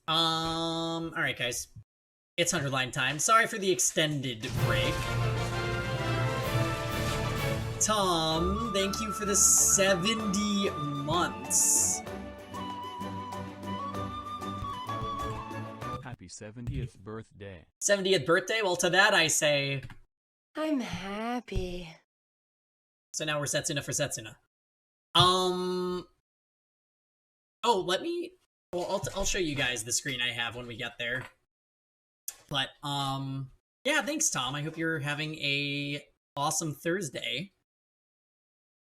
Alright guys. It's 100 line time. Sorry for the extended break. Tom, thank you for the 70 months. Happy 70th birthday. 70th birthday? Well, to that I say... I'm happy. So now we're Setsuna for Setsuna. Oh, let me... Well, I'll show you guys the screen I have when we get there. But, yeah, thanks, Tom. I hope you're having a awesome Thursday.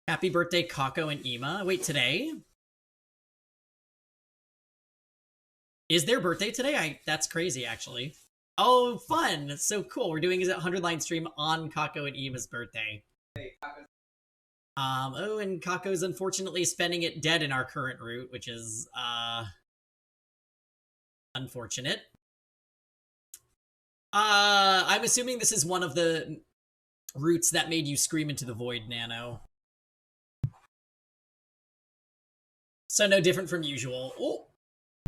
Happy birthday, Kako and Ima. Wait, today? Is their birthday today? That's crazy, actually. Oh, fun! So cool. We're doing a 100-line stream on Kako and Ima's birthday. Oh, and Kako's unfortunately spending it dead in our current route, which is, unfortunate. I'm assuming this is one of the routes that made you scream into the void, Nano. So no different from usual. Oh!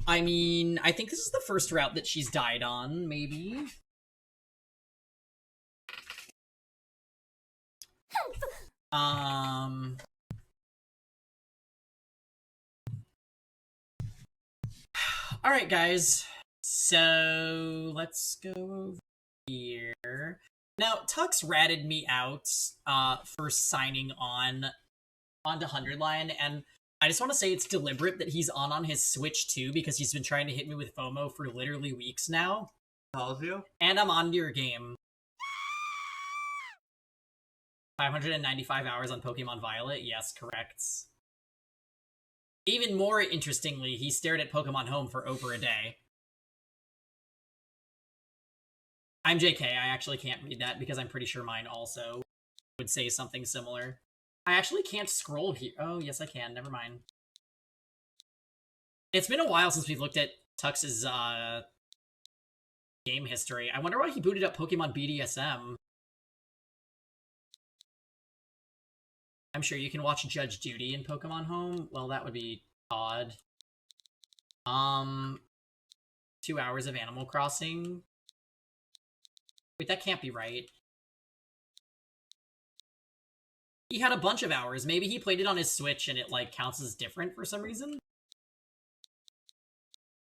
I mean, I think this is the first route that she's died on, maybe? Alright, guys. So, let's go over here. Now, Tux ratted me out for signing on onto 100 line, and I just want to say it's deliberate that he's on his Switch too, because he's been trying to hit me with FOMO for literally weeks now. Tells you? And I'm on your game. 595 hours on Pokemon Violet? Yes, correct. Even more interestingly, he stared at Pokemon Home for over a day. I'm JK, I actually can't read that because I'm pretty sure mine also would say something similar. I actually can't scroll here. Oh, yes I can. Never mind. It's been a while since we've looked at Tux's game history. I wonder why he booted up Pokemon BDSM. I'm sure you can watch Judge Judy in Pokemon Home. Well, that would be odd. 2 hours of Animal Crossing. Wait, that can't be right. He had a bunch of hours. Maybe he played it on his Switch and it, like, counts as different for some reason?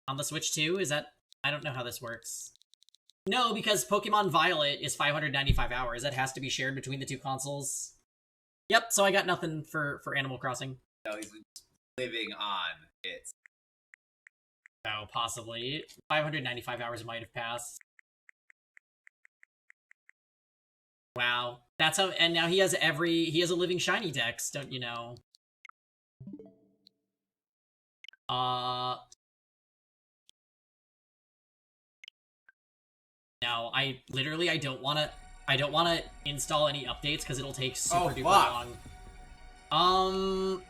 On the Switch too? Is that... I don't know how this works. No, because Pokemon Violet is 595 hours. That has to be shared between the two consoles. Yep, so I got nothing for Animal Crossing. No, he's living on it. Oh, possibly. 595 hours might have passed. Wow. That's how, and now he has he has a living shiny dex, don't you know? No, I don't want to install any updates because it'll take super duper long.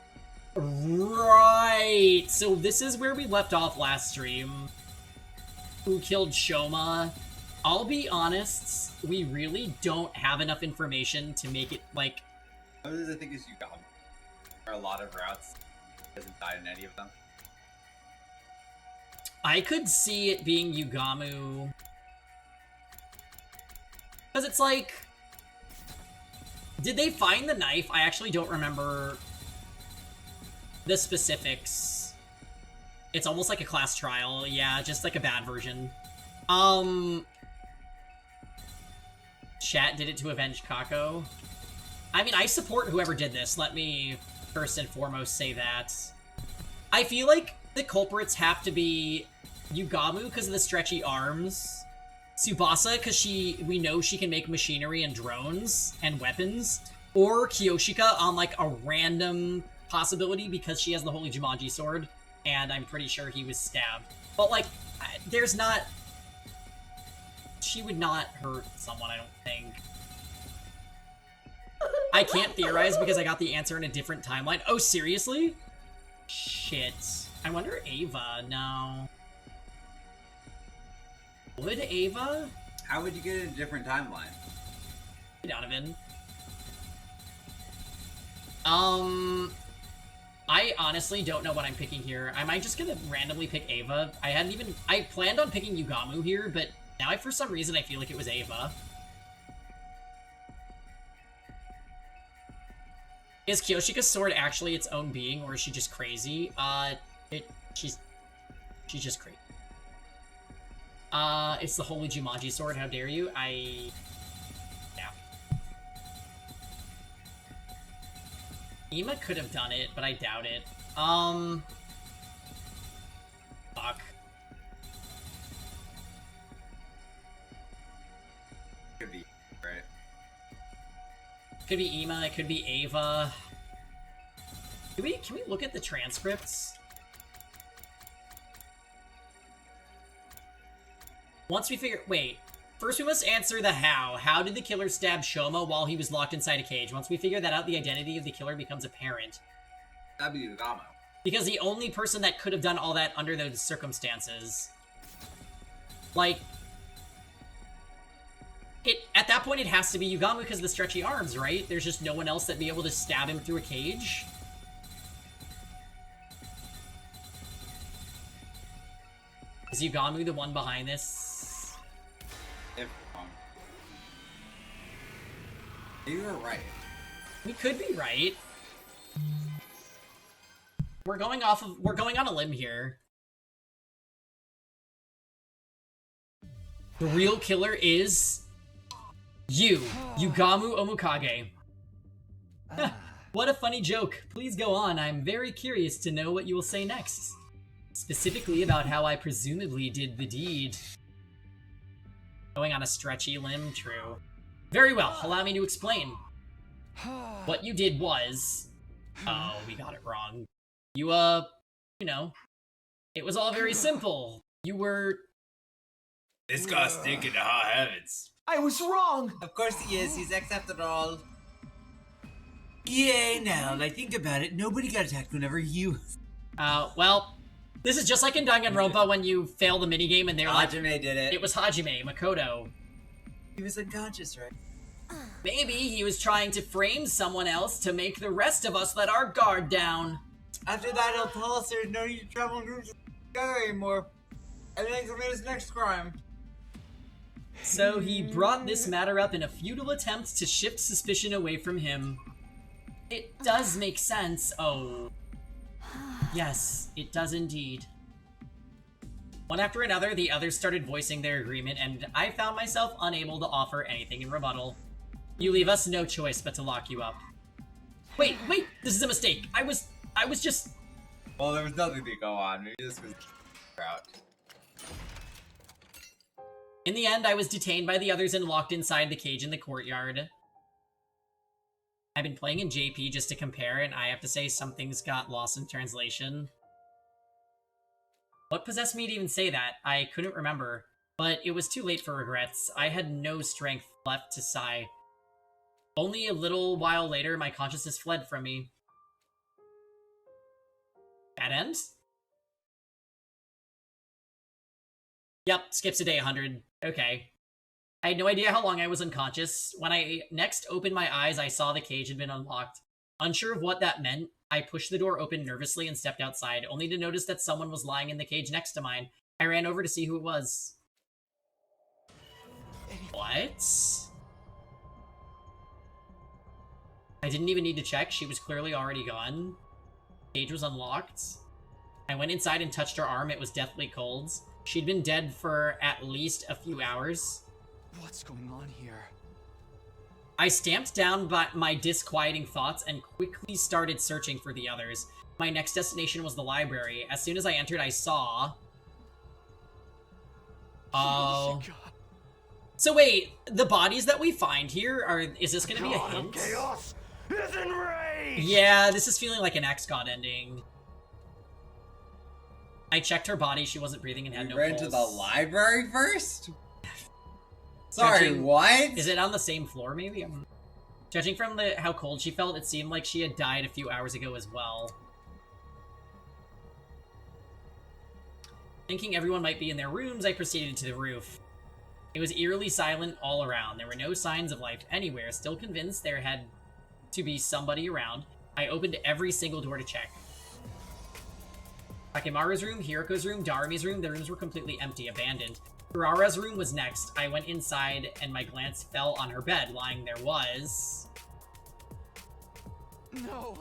Right. So this is where we left off last stream. Who killed Shoma? I'll be honest, we really don't have enough information to make it, like... I think it's Ugam. There are a lot of routes. He hasn't died in any of them. I could see it being Yugamu. Because it's like... Did they find the knife? I actually don't remember the specifics. It's almost like a class trial. Yeah, just like a bad version. Chat did it to avenge Kako. I mean, I support whoever did this. Let me first and foremost say that. I feel like the culprits have to be Yugamu because of the stretchy arms, Tsubasa because we know she can make machinery and drones and weapons, or Kiyoshika on like a random possibility because she has the Holy Jumanji sword, and I'm pretty sure he was stabbed. But like, there's not... She would not hurt someone, I don't think. I can't theorize because I got the answer in a different timeline. Oh, seriously? Shit. I wonder Ava. No. Would Ava? How would you get in a different timeline? Donovan. I honestly don't know what I'm picking here. I might just gonna randomly pick Ava. I planned on picking Yugamu here, but now for some reason I feel like it was Ava. Is Kyoshika's sword actually its own being, or is she just crazy? She's just crazy. It's the Holy Jumanji sword, how dare you? Yeah. Ima could have done it, but I doubt it. Fuck. Could be, right? Could be Ima, it could be Ava. Can we look at the transcripts? Once we figure... Wait. First we must answer the how. How did the killer stab Shoma while he was locked inside a cage? Once we figure that out, the identity of the killer becomes apparent. That'd be Yugamo. Because the only person that could have done all that under those circumstances... Like... At that point, it has to be Yugamu because of the stretchy arms, right? There's just no one else that'd be able to stab him through a cage. Is Yugamu the one behind this? If wrong. You were right. We could be right. We're going on a limb here. The real killer is... Yugamu Omukage. What a funny joke. Please go on. I'm very curious to know what you will say next. Specifically about how I presumably did the deed. Going on a stretchy limb, true. Very well, allow me to explain. What you did was... Oh, we got it wrong. You know, it was all very simple. You were... This guy's stinking to high heavens. I was wrong! Of course he is. He's accepted all. Yeah, now that I think about it, nobody got attacked whenever you... well, this is just like in Danganronpa when you fail the minigame and they're like... Hajime did it. It was Hajime, Makoto. He was unconscious, right? Maybe he was trying to frame someone else to make the rest of us let our guard down. After that, he'll tell us there's no need to travel in groups together anymore. And then commit his next crime. So he brought this matter up in a futile attempt to shift suspicion away from him. It does make sense. Oh. Yes, it does indeed. One after another, the others started voicing their agreement, and I found myself unable to offer anything in rebuttal. You leave us no choice but to lock you up. Wait, this is a mistake. I was just... Well, there was nothing to go on. Maybe this was out. In the end, I was detained by the others and locked inside the cage in the courtyard. I've been playing in JP just to compare, and I have to say some things got lost in translation. What possessed me to even say that? I couldn't remember, but it was too late for regrets. I had no strength left to sigh. Only a little while later, my consciousness fled from me. That ends? Yep, skips a day 100. Okay. I had no idea how long I was unconscious. When I next opened my eyes, I saw the cage had been unlocked. Unsure of what that meant, I pushed the door open nervously and stepped outside, only to notice that someone was lying in the cage next to mine. I ran over to see who it was. What? I didn't even need to check. She was clearly already gone. The cage was unlocked. I went inside and touched her arm. It was deathly cold. She'd been dead for at least a few hours. What's going on here? I stamped down my disquieting thoughts and quickly started searching for the others. My next destination was the library. As soon as I entered, I saw... Oh. So wait, the bodies that we find here are... Is this gonna be a hint? Chaos is enraged! Yeah, this is feeling like an X-God ending. I checked her body. She wasn't breathing and had no pulse. Ran to the library first? Sorry, what? Is it on the same floor, maybe? Judging from how cold she felt, it seemed like she had died a few hours ago as well. Thinking everyone might be in their rooms, I proceeded to the roof. It was eerily silent all around. There were no signs of life anywhere. Still convinced there had to be somebody around, I opened every single door to check. Takemaru's room, Hiriko's room, Darumi's room, the rooms were completely empty, abandoned. Kurara's room was next. I went inside and my glance fell on her bed. Lying there was... No.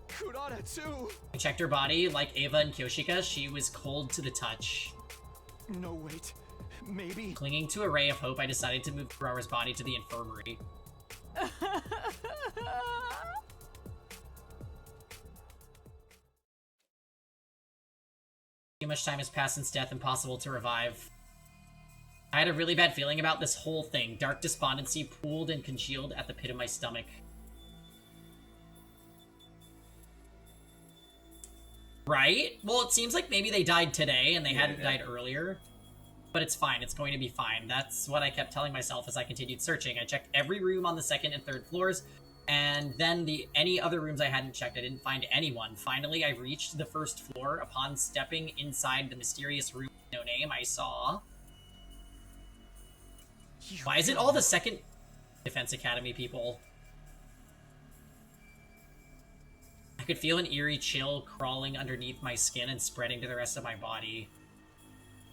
Kurara too. I checked her body. Like Ava and Kyoshika, she was cold to the touch. No, wait. Maybe. Clinging to a ray of hope, I decided to move Kurara's body to the infirmary. Too much time has passed since death, impossible to revive. I had a really bad feeling about this whole thing. Dark despondency pooled and congealed at the pit of my stomach. Right? Well, it seems like maybe they died today and they hadn't died earlier. But it's fine. It's going to be fine. That's what I kept telling myself as I continued searching. I checked every room on the second and third floors, and then any other rooms I hadn't checked, I didn't find anyone. Finally, I reached the first floor. Upon stepping inside the mysterious room with no name, I saw... Why is it all the second Defense Academy people? I could feel an eerie chill crawling underneath my skin and spreading to the rest of my body.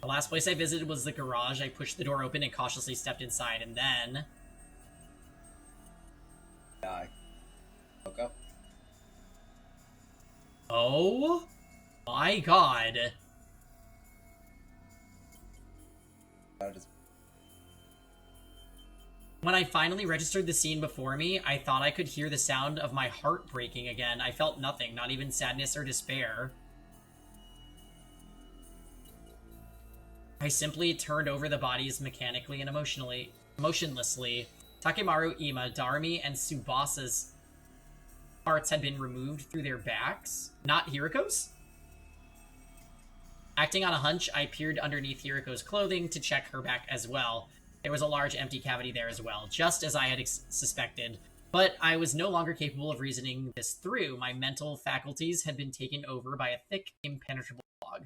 The last place I visited was the garage. I pushed the door open and cautiously stepped inside, and then... Die. Woke up. Oh my god. When I finally registered the scene before me, I thought I could hear the sound of my heart breaking again. I felt nothing, not even sadness or despair. I simply turned over the bodies mechanically and motionlessly. Takemaru, Ima, Darumi, and Tsubasa's parts had been removed through their backs, not Hiriko's? Acting on a hunch, I peered underneath Hiriko's clothing to check her back as well. There was a large empty cavity there as well, just as I had suspected. But I was no longer capable of reasoning this through. My mental faculties had been taken over by a thick, impenetrable fog.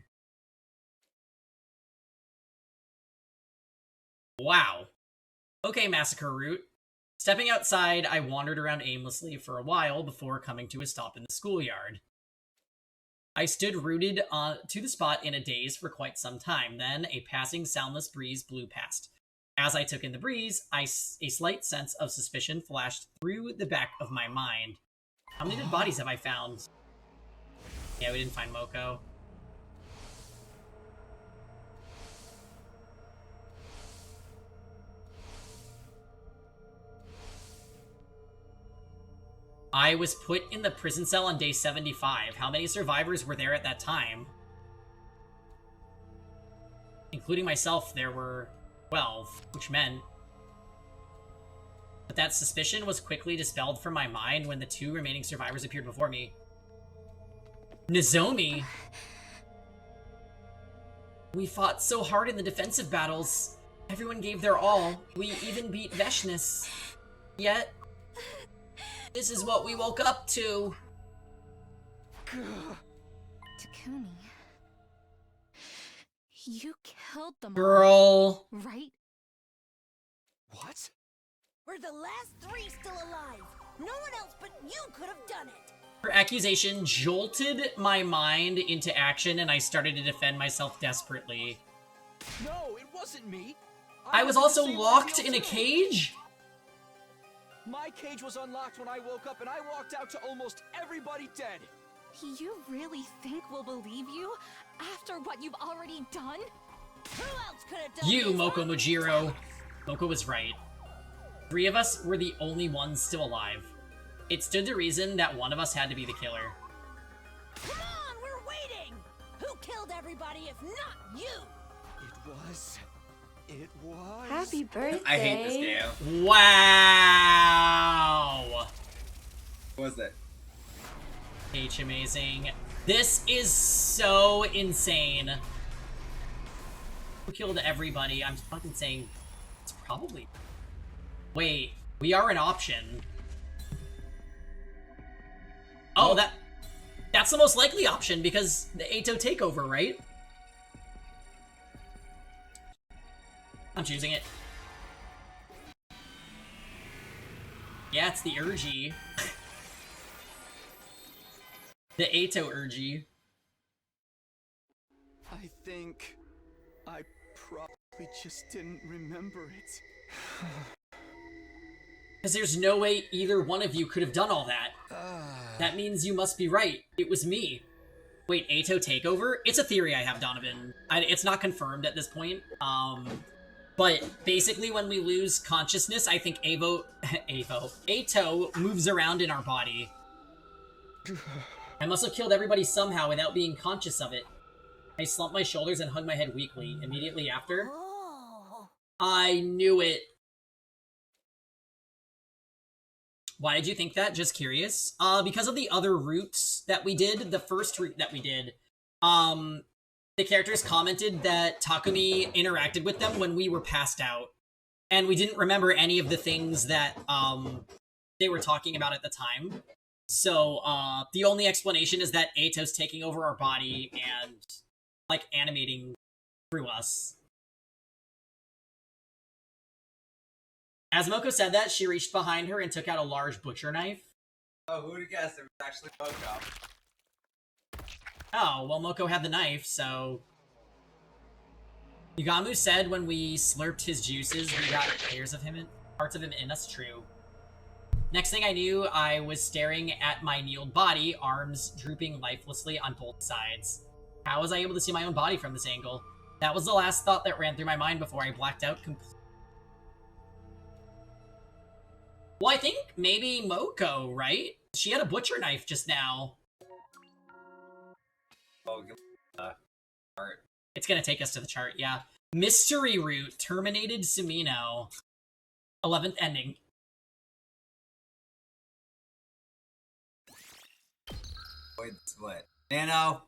Wow. Okay, Massacre Route. Stepping outside, I wandered around aimlessly for a while before coming to a stop in the schoolyard. I stood rooted to the spot in a daze for quite some time. Then, a passing soundless breeze blew past. As I took in the breeze, a slight sense of suspicion flashed through the back of my mind. How many dead bodies have I found? Yeah, we didn't find Moko. I was put in the prison cell on day 75. How many survivors were there at that time? Including myself, there were 12, which meant... But that suspicion was quickly dispelled from my mind when the two remaining survivors appeared before me. Nozomi! We fought so hard in the defensive battles. Everyone gave their all. We even beat Veshness. Yet... this is what we woke up to. Takumi, you killed them Girl. all, right? What? We're the last three still alive. No one else but you could have done it. Her accusation jolted my mind into action, and I started to defend myself desperately. No, it wasn't me. I was in the also same locked ordeal in a too. cage? My cage was unlocked when I woke up, and I walked out to almost everybody dead. You really think we'll believe you after what you've already done? Who else could have done You, this? Moko Mujiro. Moko was right. 3 of us were the only ones still alive. It stood to reason that one of us had to be the killer. Come on, we're waiting. Who killed everybody if not you? It was... Happy birthday. I hate this game. Wow! What was that? H amazing. This is so insane. Who killed everybody? I'm fucking saying it's probably... Wait, we are an option. Oh, that's the most likely option because the Eito takeover, right? I'm choosing it. Yeah, it's the Urgy. The Eito Urgy. think I probably just didn't remember it. Because there's no way either one of you could have done all that. That means you must be right. It was me. Wait, Ato takeover? It's a theory I have, Donovan. It's not confirmed at this point. But basically when we lose consciousness, I think Ato moves around in our body. I must have killed everybody somehow without being conscious of it. I slumped my shoulders and hung my head weakly. Immediately after, Oh. I knew it. Why did you think that? Just curious. Because of the other routes that we did, the first route that we did, the characters commented that Takumi interacted with them when we were passed out. And we didn't remember any of the things that, they were talking about at the time. So, the only explanation is that Ato's taking over our body and, like, animating through us. As Moko said that, she reached behind her and took out a large butcher knife. Oh, who'd have guessed it was actually Moko? Oh, well, Moko had the knife, so... Yugamu said when we slurped his juices, we got parts of him in us, true. Next thing I knew, I was staring at my kneeled body, arms drooping lifelessly on both sides. How was I able to see my own body from this angle? That was the last thought that ran through my mind before I blacked out completely. Well, I think maybe Moko, right? She had a butcher knife just now. Oh, art. It's gonna take us to the chart, yeah. Mystery Route, terminated Sumino. 11th ending. Wait, split. Nano.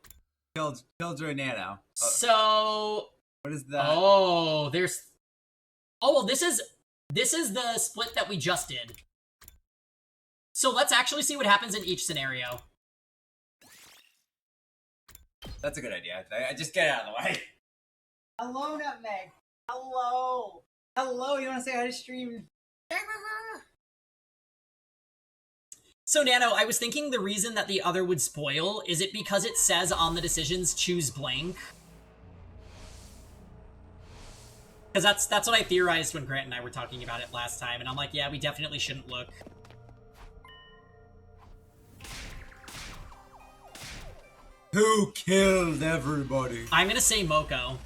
Killjoy Nano. So... What is that? Oh, there's... Oh, well, this is the split that we just did. So let's actually see what happens in each scenario. That's a good idea. I just get it out of the way. Hello, Nutmeg. Hello. Hello, you want to say hi to stream? So, Nano, I was thinking the reason that the other would spoil, is it because it says on the decisions, choose blank? Because that's what I theorized when Grant and I were talking about it last time, and I'm like, yeah, we definitely shouldn't look. Who killed everybody? I'm gonna say Moko.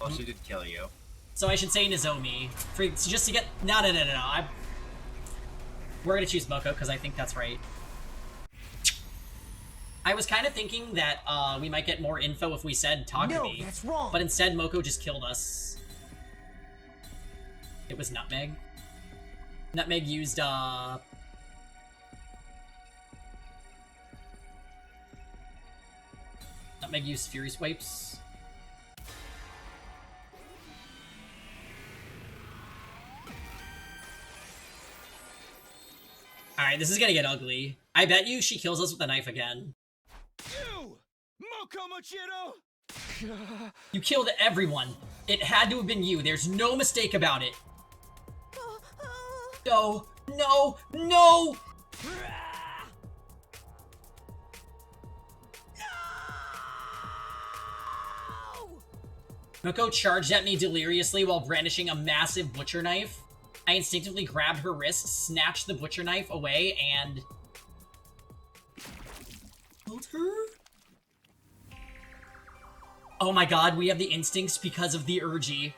Well, she did kill you. So I should say Nozomi. Just to get... No. We're gonna choose Moko, because I think that's right. I was kind of thinking that we might get more info if we said Takumi. No, that's wrong. But instead, Moko just killed us. It was Nutmeg. Nutmeg used, Nutmeg used Fury Swipes. Alright, this is gonna get ugly. I bet you she kills us with a knife again. You! Moko Mochiro! You killed everyone. It had to have been you. There's no mistake about it. No, no, no! Moko charged at me deliriously while brandishing a massive butcher knife. I instinctively grabbed her wrist, snatched the butcher knife away, and... killed her? Oh my god, we have the instincts because of the Urgy.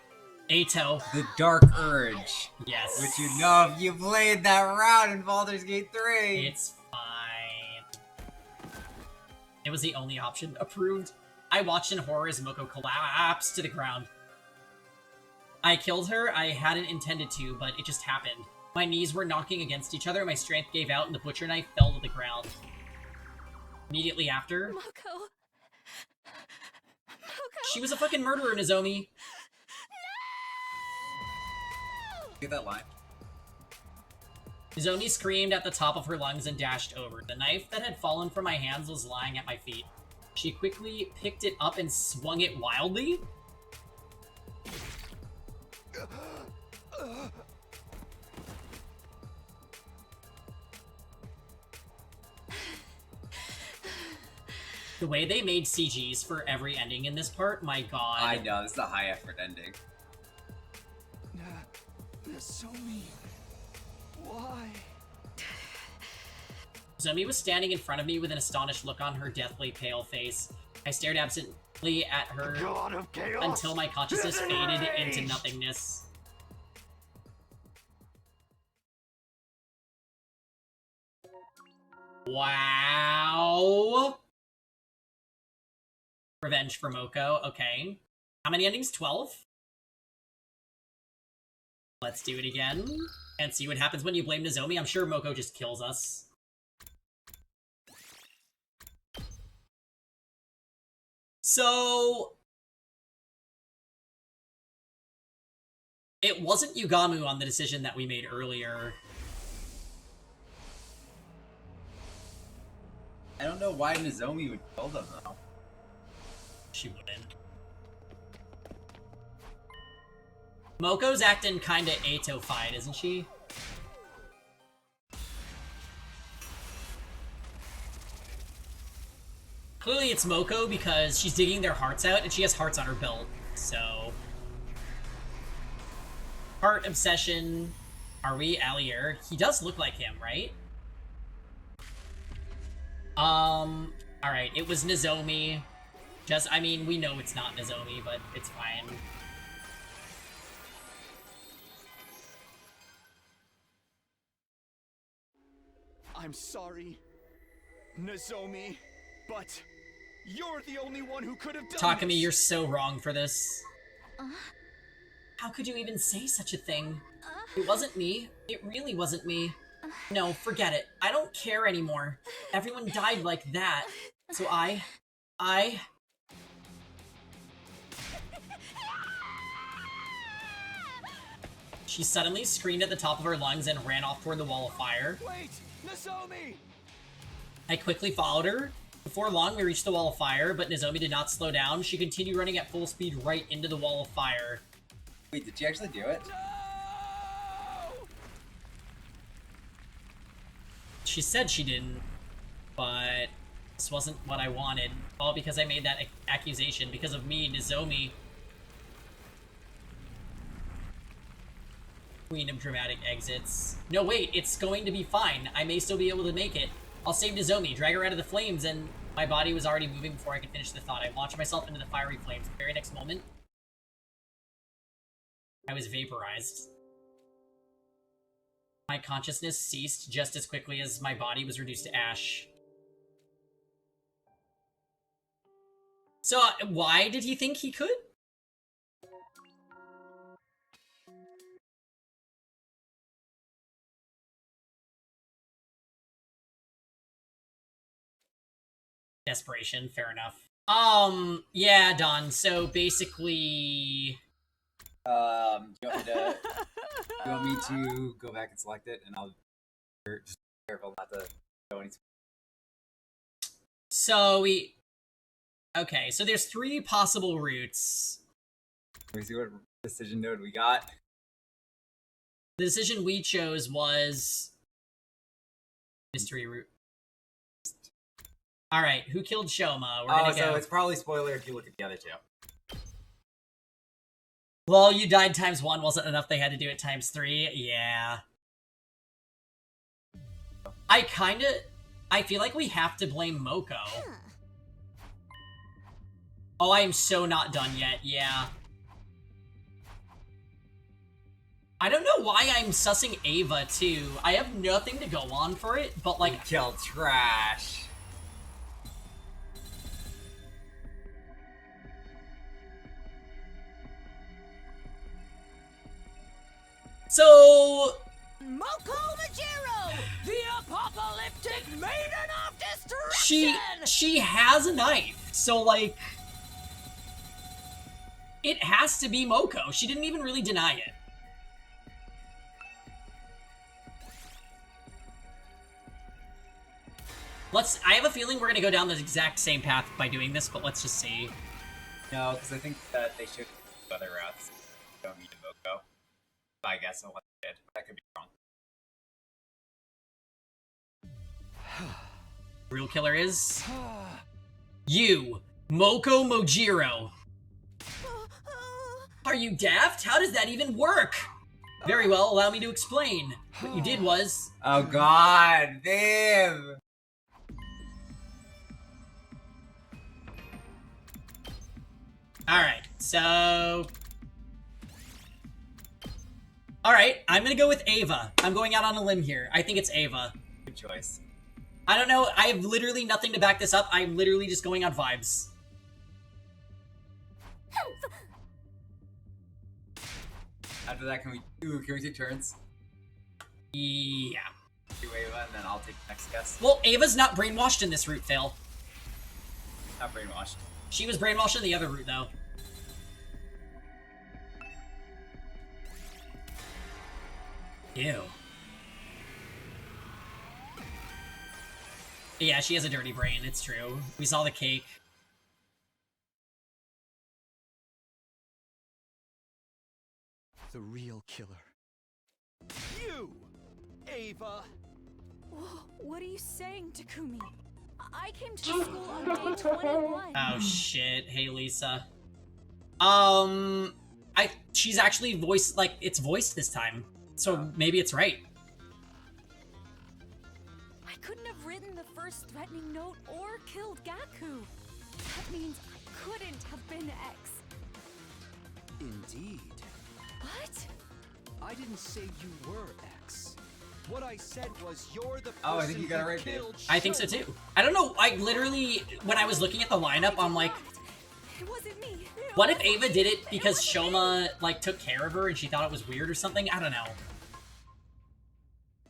Ato. The Dark Urge. Yes. Which you know if you played that route in Baldur's Gate 3. It's fine. It was the only option. Approved. I watched in horror as Moko collapsed to the ground. I killed her. I hadn't intended to, but it just happened. My knees were knocking against each other, my strength gave out, and the butcher knife fell to the ground. Immediately after... Moko. She was a fucking murderer, Nozomi. Get that line. Nozomi screamed at the top of her lungs and dashed over. The knife that had fallen from my hands was lying at my feet. She quickly picked it up and swung it wildly. The way they made CGs for every ending in this part, my god. I know, this is a high effort ending. Nozomi. Why? Nozomi was standing in front of me with an astonished look on her deathly pale face. I stared absently at her God of chaos until my consciousness is faded enraged. into nothingness. Wow. Revenge for Moko. Okay. How many endings? 12? Let's do it again. And see what happens when you blame Nozomi. I'm sure Moko just kills us. So... it wasn't Yugamu on the decision that we made earlier. I don't know why Nozomi would kill them, though. She wouldn't. Moko's acting kinda Ato-fied, isn't she? Clearly it's Moko because she's digging their hearts out and she has hearts on her belt, so... Heart obsession. Are we Allier? He does look like him, right? Alright, it was Nozomi. I mean, we know it's not Nozomi, but it's fine. I'm sorry, Nozomi, but you're the only one who could have done Takumi, this. you're so wrong for this. How could you even say such a thing? It wasn't me. It really wasn't me. No, forget it. I don't care anymore. Everyone died like that. So I... She suddenly screamed at the top of her lungs and ran off toward the wall of fire. Wait, Nozomi! I quickly followed her. Before long, we reached the wall of fire, but Nozomi did not slow down. She continued running at full speed right into the wall of fire. Wait, did she actually do it? No! She said she didn't, but this wasn't what I wanted. All because I made that accusation. Because of me, Nozomi. Queen of dramatic exits. No, wait, it's going to be fine. I may still be able to make it. I'll save Nozomi, drag her out of the flames, and my body was already moving before I could finish the thought. I launched myself into the fiery flames. The very next moment, I was vaporized. My consciousness ceased just as quickly as my body was reduced to ash. So, why did he think he could? Desperation, fair enough. Yeah, Don, so basically... Do you want me to go back and select it, and I'll just be careful not to go any. So we... Okay, so there's 3 possible routes. Let me see what decision node we got. The decision we chose was... mystery route. Alright, who killed Shoma? We're gonna so go... it's probably spoiler if you look at the other two. Well, you died times 1 wasn't enough, they had to do it times 3. Yeah. I feel like we have to blame Moko. Oh, I am so not done yet, yeah. I don't know why I'm sussing Ava, too. I have nothing to go on for it, but like... Kill trash. So... Moko Majiro, the apocalyptic maiden of destruction! She has a knife, so like... it has to be Moko. She didn't even really deny it. I have a feeling we're gonna go down the exact same path by doing this, but let's just see. No, because I think that they should do other routes. Don't need a Moko. I guess unless they did. That could be wrong. Real killer is... You, Moko Mojiro. Are you daft? How does that even work? Very well, allow me to explain. What you did was... Oh god, damn! Alright, so... Alright, I'm gonna go with Ava. I'm going out on a limb here. I think it's Ava. Good choice. I don't know, I have literally nothing to back this up. I'm literally just going on vibes. After that, can we take turns? Yeah. Do Ava, and then I'll take the next guess. Well, Ava's not brainwashed in this route, Phil. Not brainwashed. She was brainwashed in the other route, though. Ew. Yeah, she has a dirty brain, it's true. We saw the cake. The real killer. You, Ava. What are you saying, Takumi? I came to the school on day 21. Oh shit, hey Lisa. She's actually voiced, like, it's voiced this time. So maybe it's right. I couldn't have written the first threatening note or killed Gaku. That means I couldn't have been X. Indeed. What? I didn't say you were X. What I said was you're the person Oh, I think you got it right, who dude. killed I think so Shoma. too. I don't know, I literally, when I was looking at the lineup, I'm like, It wasn't me. what if Ava did it because Shoma, like, took care of her and she thought it was weird or something? I don't know.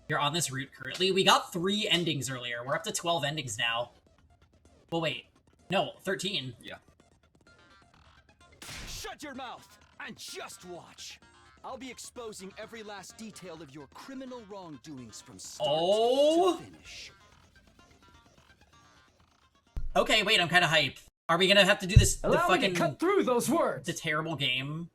You're on this route currently. We got 3 endings earlier. We're up to 12 endings now. Well, wait. No, 13. Yeah. Shut your mouth and just watch. I'll be exposing every last detail of your criminal wrongdoings from start Oh. to finish. Okay, wait, I'm kind of hyped. Are we gonna have to do this, the Allow me fucking, to cut through those words. the terrible game?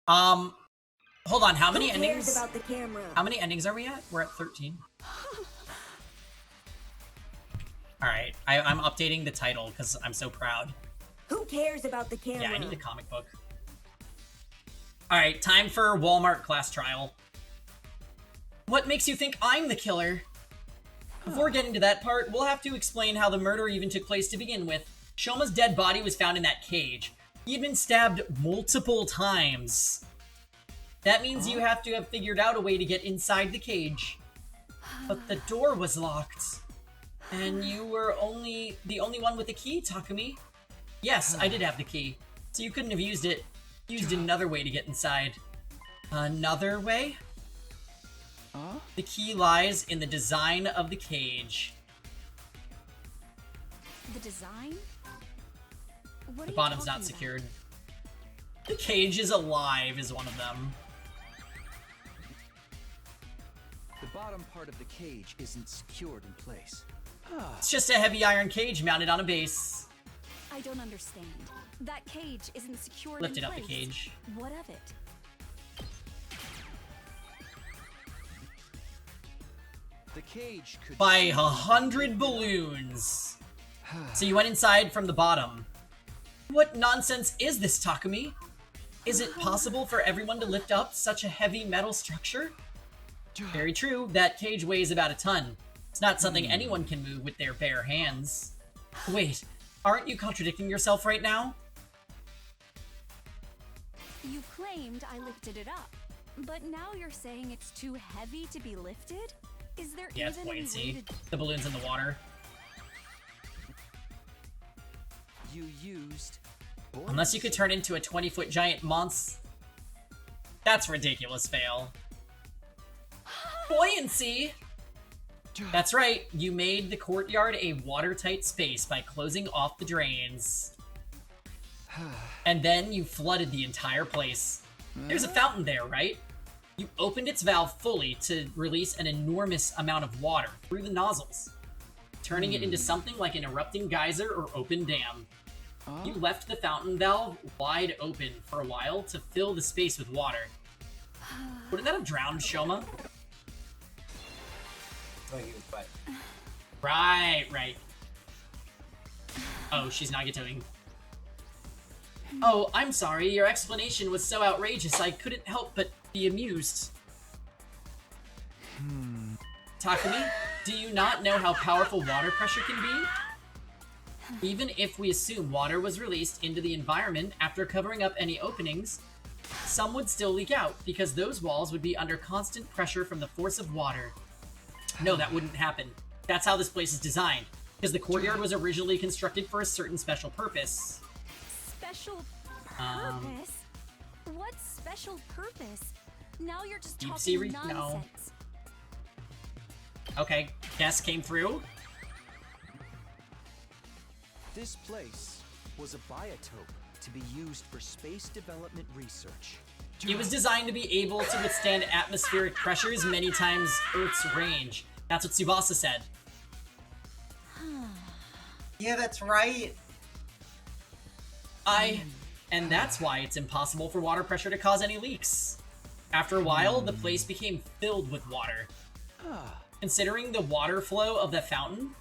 Hold on, how many Who endings? cares about the camera? How many endings are we at? We're at 13. Alright, I'm updating the title because I'm so proud. Who cares about the camera? Yeah, I need a comic book. Alright, time for Walmart class trial. What makes you think I'm the killer? Before getting to that part, we'll have to explain how the murder even took place to begin with. Shoma's dead body was found in that cage. He had been stabbed multiple times. That means you have to have figured out a way to get inside the cage. But the door was locked. And you were the only one with the key, Takumi. Yes, I did have the key. So you couldn't have used it. Used another way to get inside. Another way? The key lies in the design of the cage. The design? What The are you bottom's not talking secured. The cage is alive is one of them. The bottom part of the cage isn't secured in place. It's just a heavy iron cage mounted on a base. about? I don't understand. That cage isn't secured Lifted in up the place. cage. What of it? The cage could By 100 balloons. So you went inside from the bottom. What nonsense is this, Takumi? Is it possible for everyone to lift up such a heavy metal structure? Very true, that cage weighs about a ton. It's not something anyone can move with their bare hands. Wait, aren't you contradicting yourself right now? You claimed I lifted it up, but now you're saying it's too heavy to be lifted? Is there Yeah, it's even any way buoyancy. to... The balloon's in the water. You used. Unless you could turn into a 20-foot giant monster. That's ridiculous, fail. Buoyancy! That's right, you made the courtyard a watertight space by closing off the drains. And then you flooded the entire place. There's a fountain there, right? You opened its valve fully to release an enormous amount of water through the nozzles, turning it into something like an erupting geyser or open dam. You left the fountain valve wide open for a while to fill the space with water. Wouldn't that have drowned Shoma? Like he was wet. Right, right. Oh, she's Nagatoing. Oh, I'm sorry. Your explanation was so outrageous, I couldn't help but be amused. Takumi, do you not know how powerful water pressure can be? Even if we assume water was released into the environment after covering up any openings, some would still leak out because those walls would be under constant pressure from the force of water. No, that wouldn't happen. That's how this place is designed, because the courtyard was originally constructed for a certain special purpose. Special purpose? What special purpose? Now you're just Deep sea talking no. nonsense. Okay, guess came through. This place was a biotope to be used for space development research. It was designed to be able to withstand atmospheric pressures many times Earth's range. That's what Tsubasa said. Yeah, that's right. And that's why it's impossible for water pressure to cause any leaks. After a while, the place became filled with water. Considering the water flow of the fountain,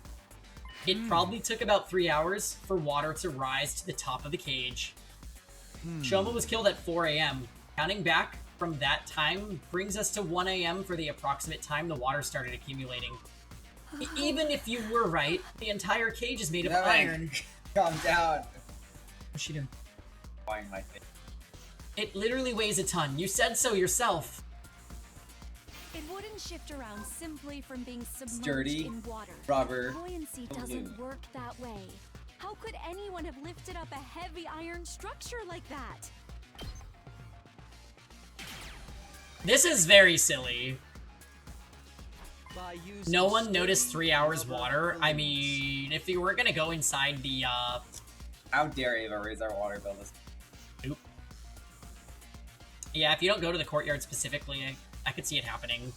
it probably took about 3 hours for water to rise to the top of the cage. Shoma was killed at 4 a.m. Counting back from that time brings us to 1 a.m. for the approximate time the water started accumulating. Even if you were right, the entire cage is made of iron. Calm down. What's she doing? Flying my face. It literally weighs a ton. You said so yourself. It wouldn't shift around simply from being submerged Sturdy in water. rubber Buoyancy doesn't balloon. work that way. How could anyone have lifted up a heavy iron structure like that? This is very silly. By using No one noticed sturdy 3 hours rubber water. I balloons. mean, if you were gonna go inside the, How dare Ava raise our water bill this? Nope. Yeah, if you don't go to the courtyard specifically, I could see it happening.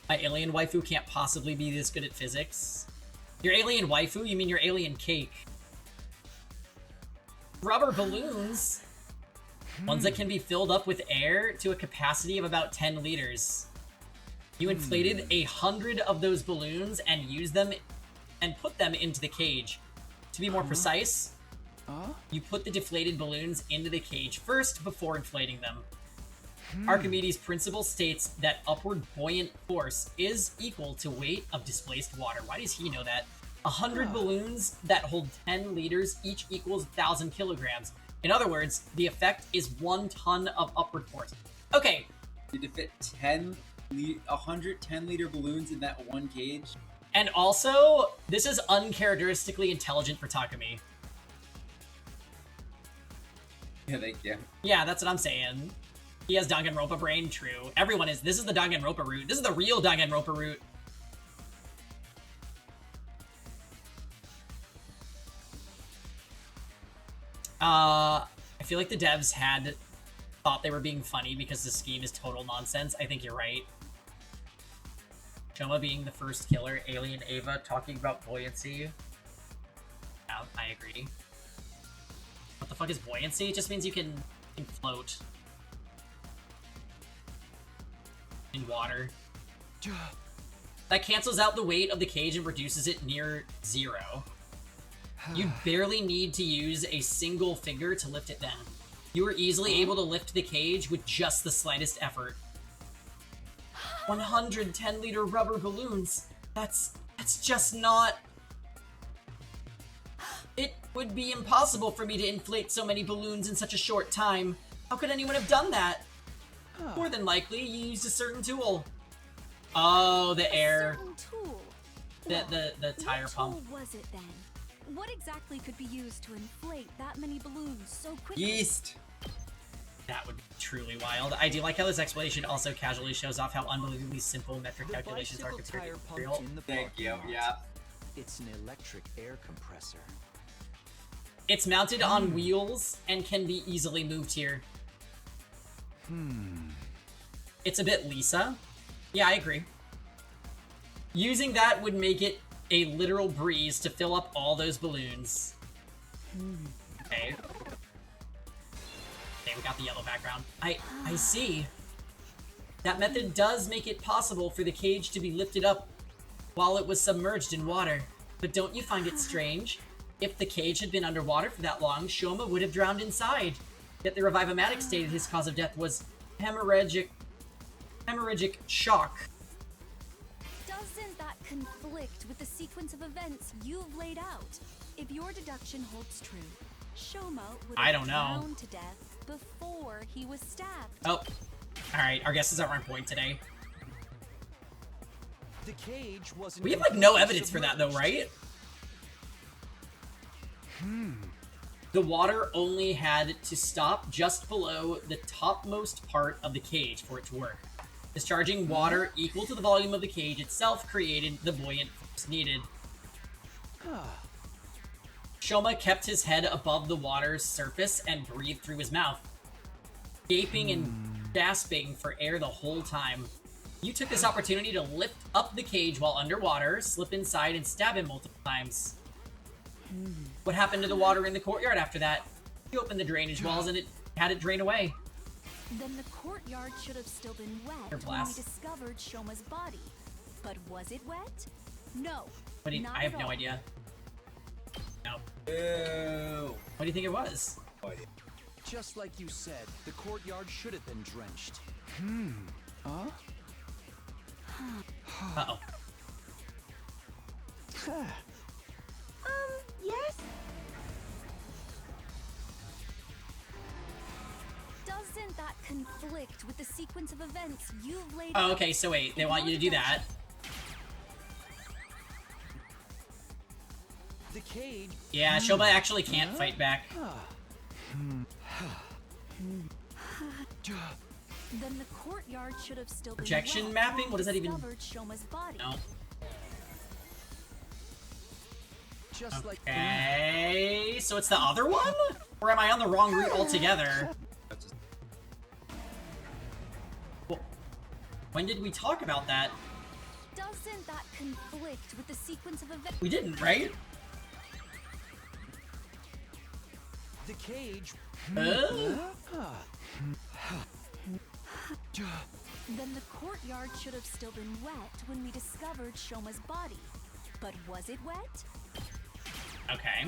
My alien waifu can't possibly be this good at physics. Your alien waifu? You mean your alien cake? Rubber balloons? Ones that can be filled up with air to a capacity of about 10 liters. You inflated 100 of those balloons and used them and put them into the cage. To be more precise, you put the deflated balloons into the cage first before inflating them. Archimedes' principle states that upward buoyant force is equal to weight of displaced water. Why does he know that? 100 balloons that hold 10 liters each equals 1,000 kilograms. In other words, the effect is 1 ton of upward force. Okay, You had to fit 110-liter balloons in that one cage. and also, this is uncharacteristically intelligent for Takumi. Yeah, thank you. Yeah, that's what I'm saying. He has Danganronpa brain, true. Everyone is. This is the Danganronpa route. This is the real Danganronpa route. I feel like the devs thought they were being funny because the scheme is total nonsense. I think you're right. Shoma being the first killer, Alien Ava talking about buoyancy. Yeah, I agree. What the fuck is buoyancy? It just means you can float in water. That cancels out the weight of the cage and reduces it near 0. You'd barely need to use a single finger to lift it then. You were easily able to lift the cage with just the slightest effort. 110-liter rubber balloons. That's just not... It would be impossible for me to inflate so many balloons in such a short time. How could anyone have done that? More than likely, you used a certain tool. Oh, the air. Certain tool. The tire what pump. tool was it then? What exactly could be used to inflate that many balloons so quickly? Yeast. That would be truly wild. I do like how this explanation also casually shows off how unbelievably simple metric The calculations are bicycle compared tire to pump real. in the Thank parking you. lot. Yeah. It's an electric air compressor. It's mounted on wheels and can be easily moved here. It's a bit Lisa. Yeah, I agree. Using that would make it a literal breeze to fill up all those balloons. Okay. Okay, we got the yellow background. I see. That method does make it possible for the cage to be lifted up while it was submerged in water. But don't you find it strange If the cage had been underwater for that long, Shoma would have drowned inside. Yet the Revive-O-Matic stated his cause of death was hemorrhagic shock. Doesn't that conflict with the sequence of events you've laid out? If your deduction holds true, Shoma would I have don't know. drowned to death before he was stabbed. Oh. Alright, our guesses are on point today. The cage wasn't. We have, like, no evidence for that, though, right? The water only had to stop just below the topmost part of the cage for it to work. Discharging water equal to the volume of the cage itself created the buoyant force needed. Shoma kept his head above the water's surface and breathed through his mouth, gaping and gasping for air the whole time. You took this opportunity to lift up the cage while underwater, slip inside, and stab him multiple times. What happened to the water in the courtyard after that? You opened the drainage walls and it had it drain away. Then the courtyard should have still been wet Air when we blast. discovered Shoma's body. But was it wet? No. What do you, not I have at no all. idea. No. Ew. What do you think it was? Just like you said, the courtyard should have been drenched. Uh-oh. Yes? Doesn't that conflict with the sequence of events you've laid Oh, out? okay, so wait, they want you to do that. The cage. Yeah, Shoma actually can't fight back. Then the courtyard should have still been Projection wet mapping? when What does that even- discovered Shoma's body. No. Just like. Okay, so it's the other one? Or am I on the wrong route altogether? Well, when did we talk about that? Doesn't that conflict with the sequence of events? We didn't, right? The cage. Then the courtyard should have still been wet when we discovered Shoma's body. But was it wet? Okay.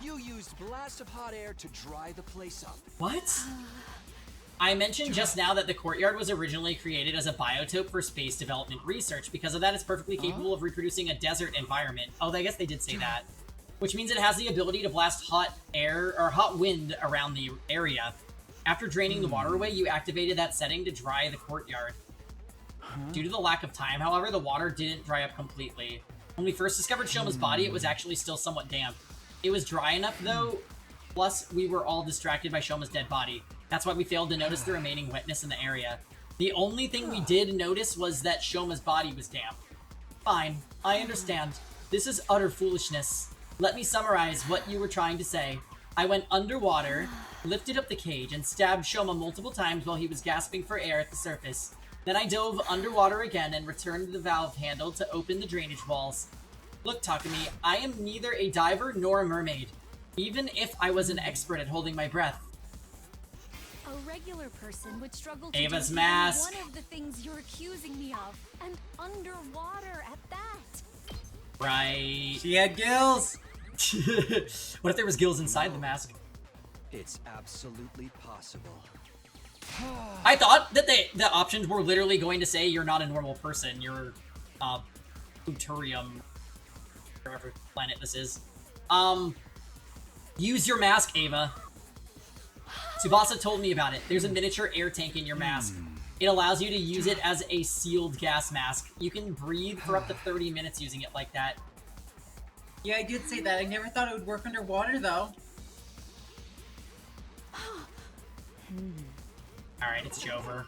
You used blasts of hot air to dry the place up. What? I mentioned just now that the courtyard was originally created as a biotope for space development research. Because of that, it's perfectly capable of reproducing a desert environment. Oh, I guess they did say that. Which means it has the ability to blast hot air or hot wind around the area. After draining the water away, you activated that setting to dry the courtyard. Due to the lack of time, however, the water didn't dry up completely. When we first discovered Shoma's body, it was actually still somewhat damp. It was dry enough, though, plus we were all distracted by Shoma's dead body. That's why we failed to notice the remaining wetness in the area. The only thing we did notice was that Shoma's body was damp. Fine, I understand. This is utter foolishness. Let me summarize what you were trying to say. I went underwater, lifted up the cage, and stabbed Shoma multiple times while he was gasping for air at the surface. Then I dove underwater again and returned the valve handle to open the drainage walls. Look, Takumi, I am neither a diver nor a mermaid, even if I was an expert at holding my breath. A regular person would struggle to Ava's do mask. one of the things you're accusing me of, and underwater at that. Right. She had gills. What if there was gills inside the mask? It's absolutely possible. I thought that the options were literally going to say you're not a normal person. You're, Pluturium, whatever planet this is. Use your mask, Ava. Tsubasa told me about it. There's a miniature air tank in your mask. It allows you to use it as a sealed gas mask. You can breathe for up to 30 minutes using it like that. Yeah, I did say that. I never thought it would work underwater, though. Alright, it's Jover.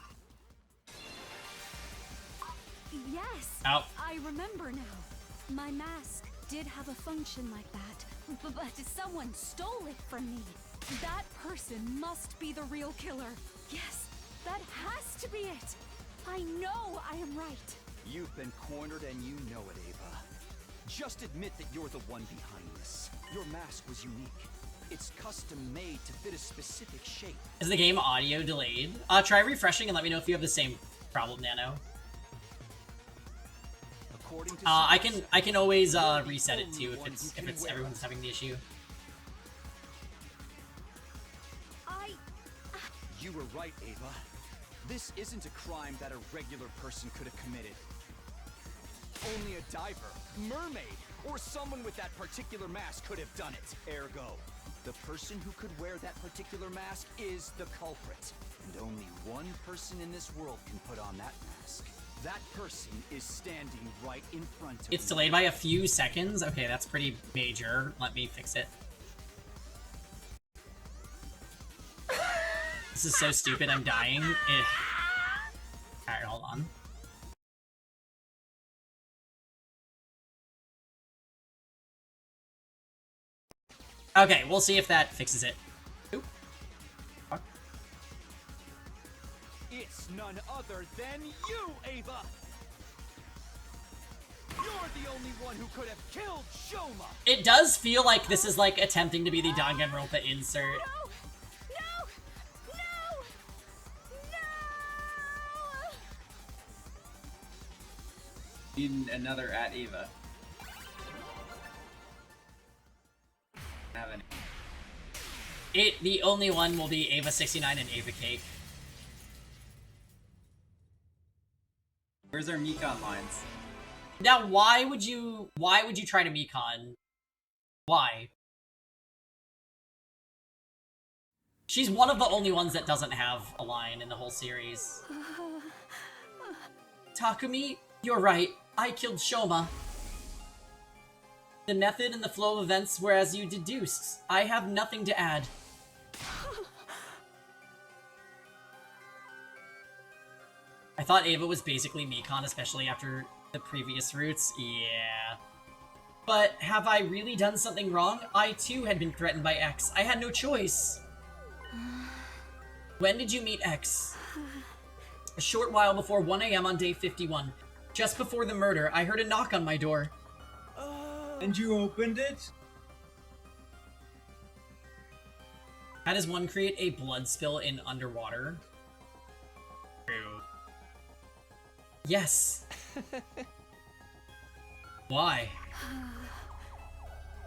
Yes, Oh. I remember now. My mask did have a function like that, but someone stole it from me. That person must be the real killer. Yes, that has to be it. I know I am right. You've been cornered and you know it, Ava. Just admit that you're the one behind this. Your mask was unique. It's custom made to fit a specific shape. Is the game audio delayed? Try refreshing and let me know if you have the same problem, Nano. according to I can always reset it too if it's everyone's having the issue. You were right, Ava. This isn't a crime that a regular person could have committed. Only a diver, mermaid, or someone with that particular mask could have done it. Ergo, the person who could wear that particular mask is the culprit. And only one person in this world can put on that mask. That person is standing right in front of It's me. delayed by a few seconds. Okay, that's pretty major. Let me fix it. This is so stupid, I'm dying. Alright, hold on. Okay, we'll see if that fixes it. Oop. Fuck. It's none other than you, Ava! You're the only one who could have killed Shoma! It does feel like this is like attempting to be the Danganronpa insert. Need another at Eva. Have any. The only one will be Ava69 and Ava Cake. Where's our Mekon lines? Now, why would you try to Mekon? Why? She's one of the only ones that doesn't have a line in the whole series. Takumi, you're right. I killed Shoma. The method and the flow of events were as you deduced. I have nothing to add. I thought Ava was basically Mekon, especially after the previous routes. Yeah. But have I really done something wrong? I too had been threatened by X. I had no choice. When did you meet X? A short while before 1 AM on day 51. Just before the murder, I heard a knock on my door. And you opened it? How does one create a blood spill in underwater? True. Yes. Why?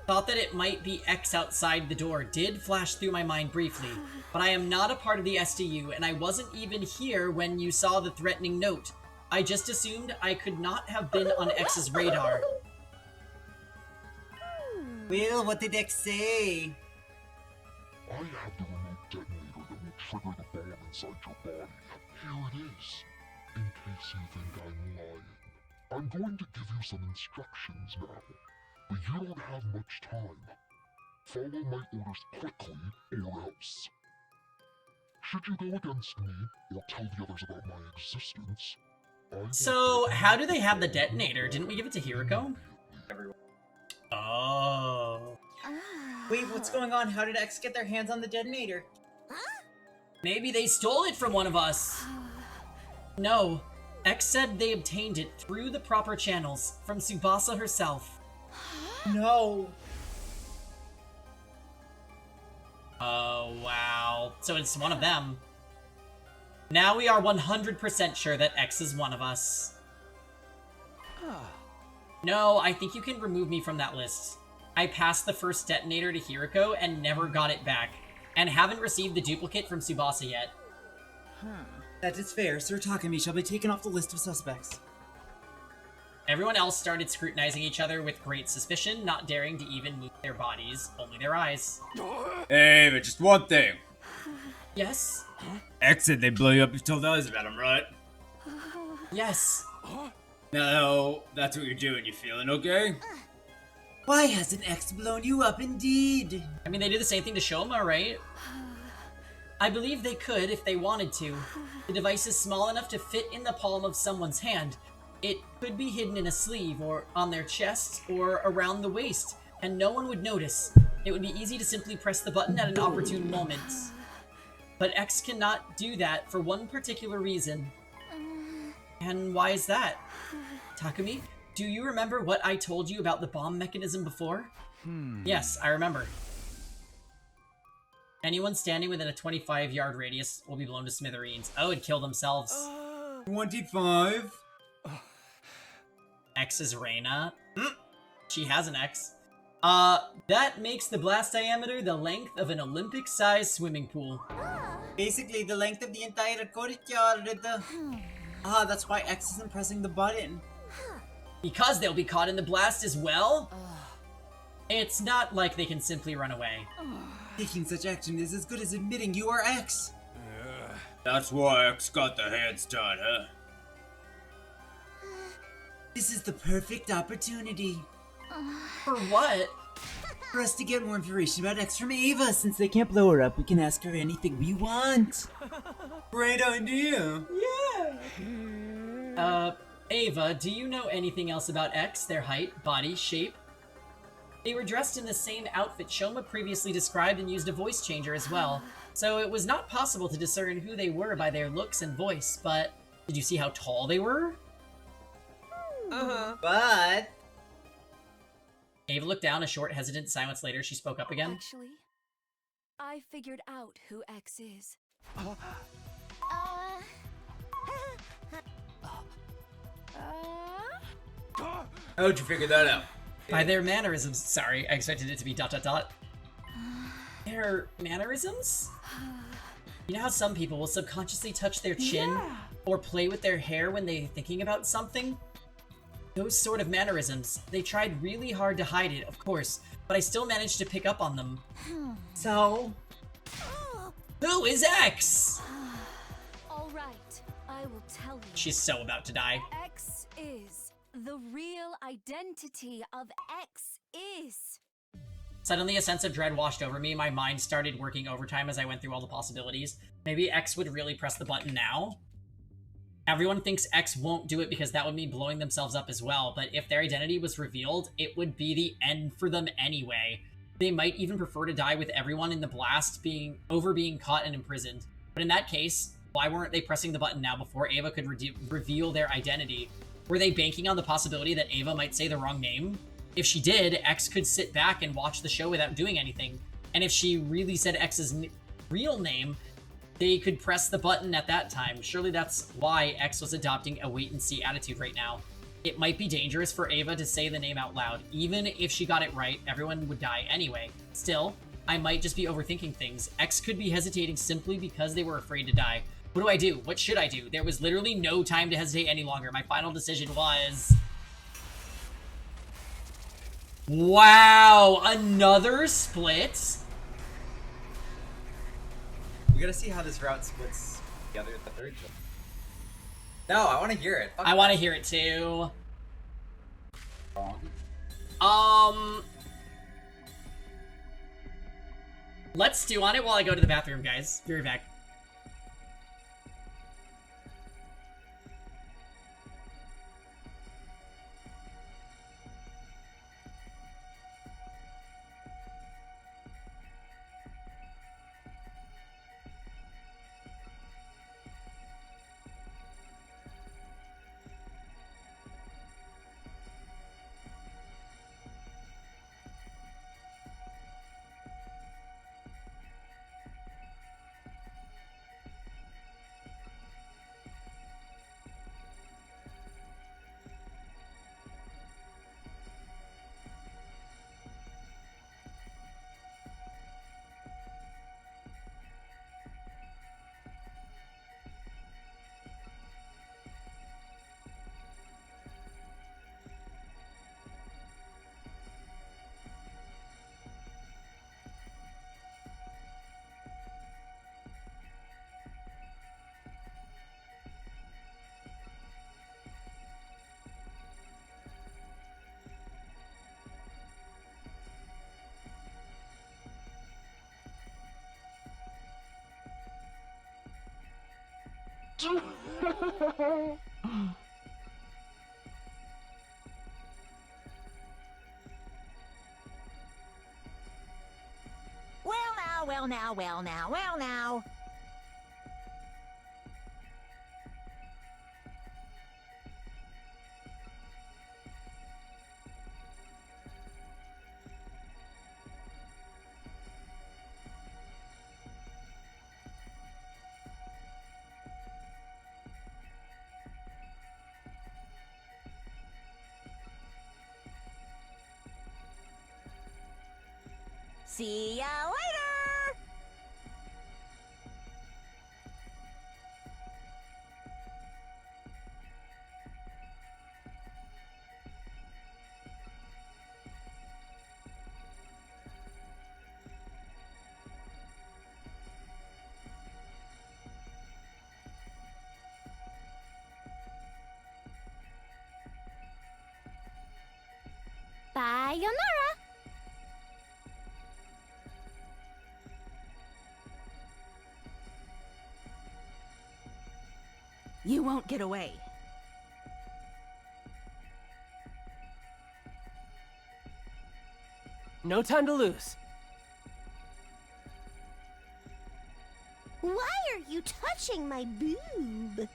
Thought that it might be X outside the door did flash through my mind briefly, but I am not a part of the SDU, and I wasn't even here when you saw the threatening note. I just assumed I could not have been on X's radar. Will, what did X say? I have the remote detonator that will trigger the bomb inside your body. Here it is, in case you think I'm lying. I'm going to give you some instructions now, but you don't have much time. Follow my orders quickly, or else. Should you go against me, or tell the others about my existence, I will So, detonate how do they have the bomb detonator? Didn't we give it to Hiriko? Everyone. Oh. Wait, what's going on? How did X get their hands on the detonator? Maybe they stole it from one of us. No. X said they obtained it through the proper channels, from Tsubasa herself. No. Oh, wow. So it's one of them. Now we are 100% sure that X is one of us. No, I think you can remove me from that list. I passed the first detonator to Hiriko and never got it back, and haven't received the duplicate from Tsubasa yet. That is fair. Sir Takumi shall be taken off the list of suspects. Everyone else started scrutinizing each other with great suspicion, not daring to even move their bodies, only their eyes. Hey, but just one thing. Yes? X said they blow you up if you told others about him, right? Yes. No, that's what you're doing. You feeling okay? Why hasn't X blown you up indeed? I mean, they did the same thing to Shoma, right? I believe they could if they wanted to. The device is small enough to fit in the palm of someone's hand. It could be hidden in a sleeve, or on their chest, or around the waist, and no one would notice. It would be easy to simply press the button at an opportune moment. But X cannot do that for one particular reason. And why is that? Takumi, do you remember what I told you about the bomb mechanism before? Yes, I remember. Anyone standing within a 25-yard radius will be blown to smithereens. Oh, and kill themselves. 25? X is Reina. She has an X. That makes the blast diameter the length of an Olympic-sized swimming pool. Basically, the length of the entire courtyard. That's why X isn't pressing the button. Because they'll be caught in the blast as well? It's not like they can simply run away. Taking such action is as good as admitting you are X. That's why X got the head start, huh? This is the perfect opportunity. For what? For us to get more information about X from Ava. Since they can't blow her up, we can ask her anything we want. Great idea. Yeah. Ava, do you know anything else about X, their height, body, shape? They were dressed in the same outfit Shoma previously described and used a voice changer as well, so it was not possible to discern who they were by their looks and voice, but did you see how tall they were? But... Ava looked down, a short, hesitant silence later. She spoke up again. Actually, I figured out who X is. How'd you figure that out? By their mannerisms. Sorry, I expected it to be ... Their mannerisms? You know how some people will subconsciously touch their chin or play with their hair when they're thinking about something? Those sort of mannerisms. They tried really hard to hide it, of course, but I still managed to pick up on them. So? Who is X? All right, I will tell you. She's so about to die. X is the real identity of X is. Suddenly a sense of dread washed over me. My mind started working overtime as I went through all the possibilities. Maybe X would really press the button now? Everyone thinks X won't do it because that would mean blowing themselves up as well, but if their identity was revealed, it would be the end for them anyway. They might even prefer to die with everyone in the blast being caught and imprisoned. But in that case, why weren't they pressing the button now before Ava could reveal their identity? Were they banking on the possibility that Ava might say the wrong name? If she did, X could sit back and watch the show without doing anything. And if she really said X's real name, they could press the button at that time. Surely that's why X was adopting a wait-and-see attitude right now. It might be dangerous for Ava to say the name out loud. Even if she got it right, everyone would die anyway. Still, I might just be overthinking things. X could be hesitating simply because they were afraid to die. What do I do? What should I do? There was literally no time to hesitate any longer. My final decision was... Wow! Another split? We gotta see how this route splits together at the third jump. No, I want to hear it. Fuck I want to hear it too. Let's stew on it while I go to the bathroom, guys. Be right back. Well now. See ya later! Sayonara! You won't get away. No time to lose. Why are you touching my boob?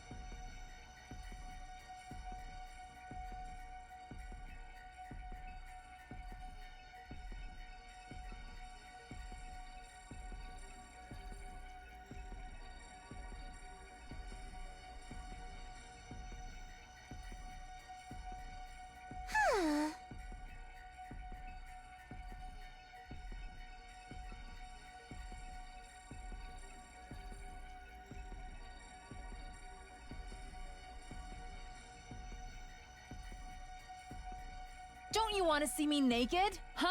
Don't you want to see me naked? Huh?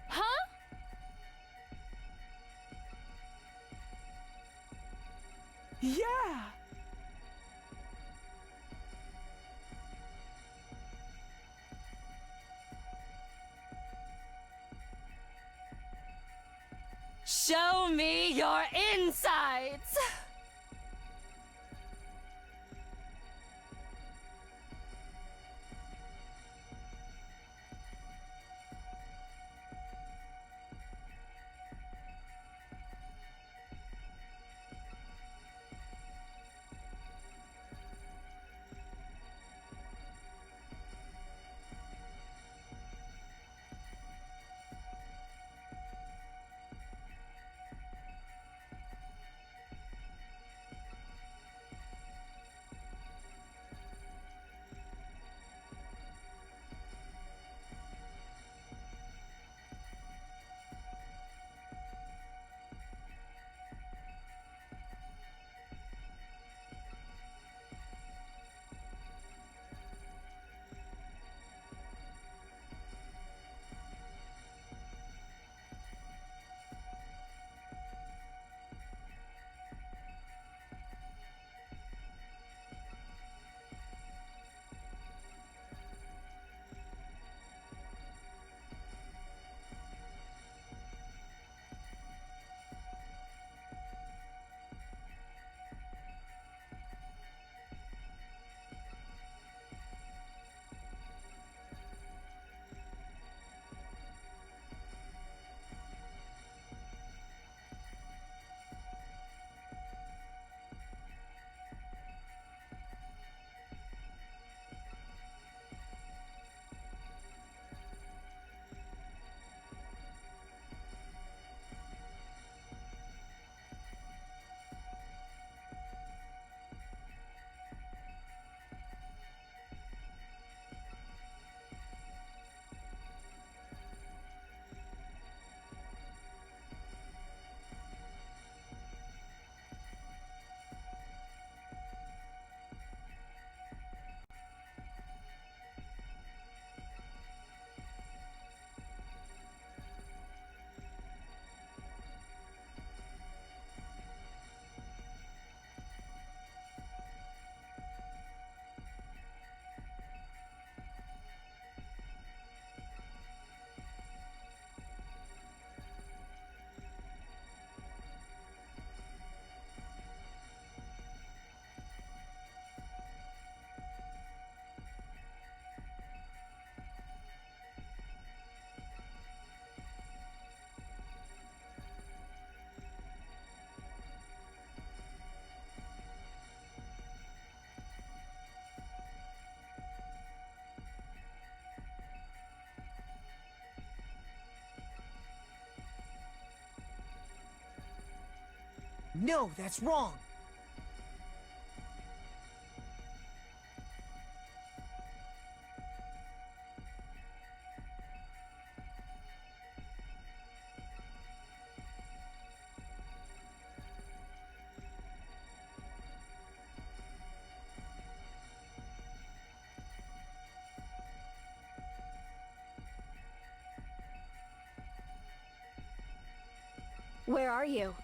Huh? Yeah! Show me your insides! No, that's wrong. Where are you?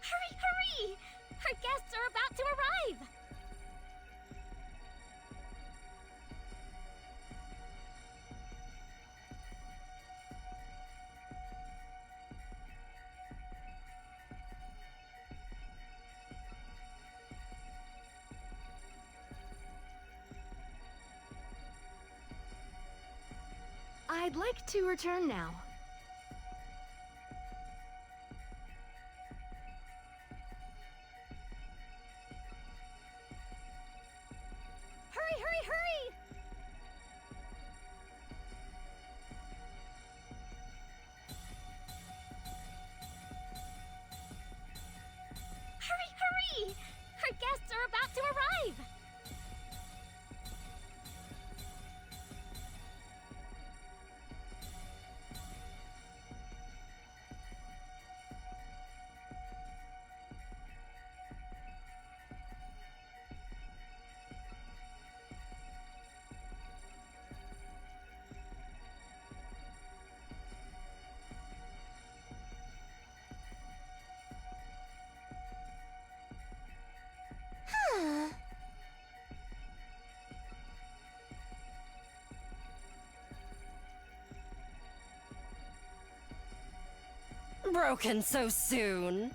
Hurry, hurry! Our guests are about to arrive! I'd like to return now. Hurry, hurry, hurry! Hurry, hurry! Our guests are about to arrive! Broken so soon?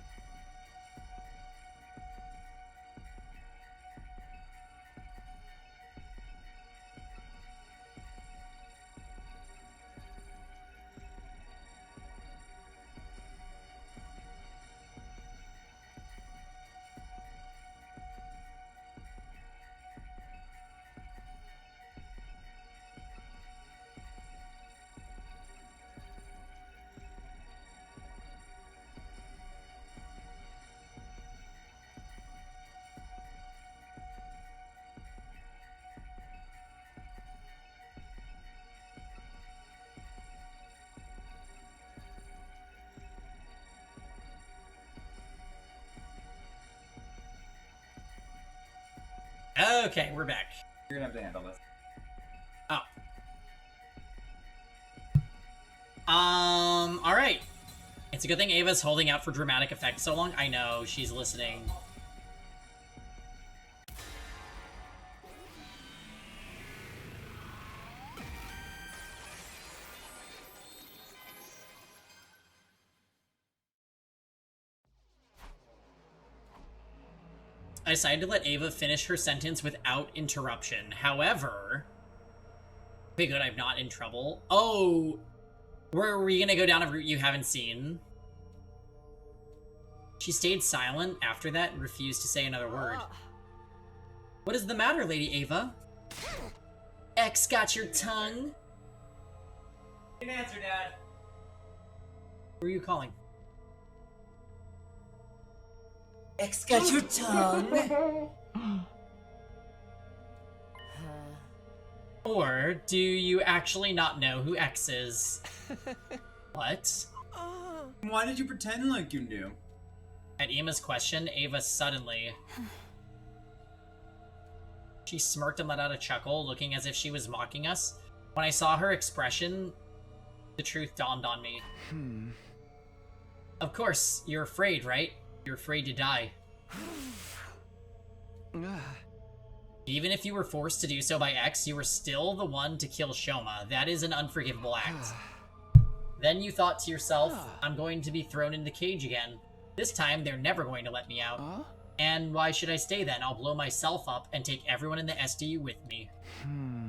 Okay, we're back. You're gonna have to handle this. Oh. Alright. It's a good thing Ava's holding out for dramatic effect so long. I know, she's listening. I decided to let Ava finish her sentence without interruption. However... Okay, good, I'm not in trouble. Oh! Were we gonna go down a route you haven't seen? She stayed silent after that and refused to say another word. What is the matter, Lady Ava? X got your tongue? Good answer, Dad. Who are you calling? X got your tongue. Or do you actually not know who X is? What? Why did you pretend like you knew? At Emma's question, Ava suddenly... She smirked and let out a chuckle, looking as if she was mocking us. When I saw her expression, the truth dawned on me. Of course, you're afraid, right? You're afraid to die. Even if you were forced to do so by X, you were still the one to kill Shoma. That is an unforgivable act. Then you thought to yourself, I'm going to be thrown in the cage again. This time, they're never going to let me out. And why should I stay then? I'll blow myself up and take everyone in the SDU with me.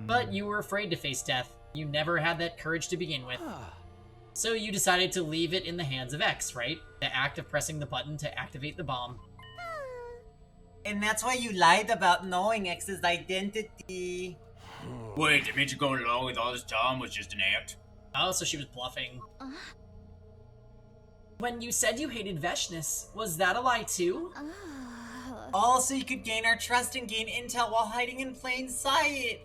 But you were afraid to face death. You never had that courage to begin with. So you decided to leave it in the hands of X, right? The act of pressing the button to activate the bomb. And that's why you lied about knowing X's identity. Wait, that means you going along with all this time was just an act? Oh, so she was bluffing. When you said you hated Veshness, was that a lie too? All so you could gain our trust and gain intel while hiding in plain sight.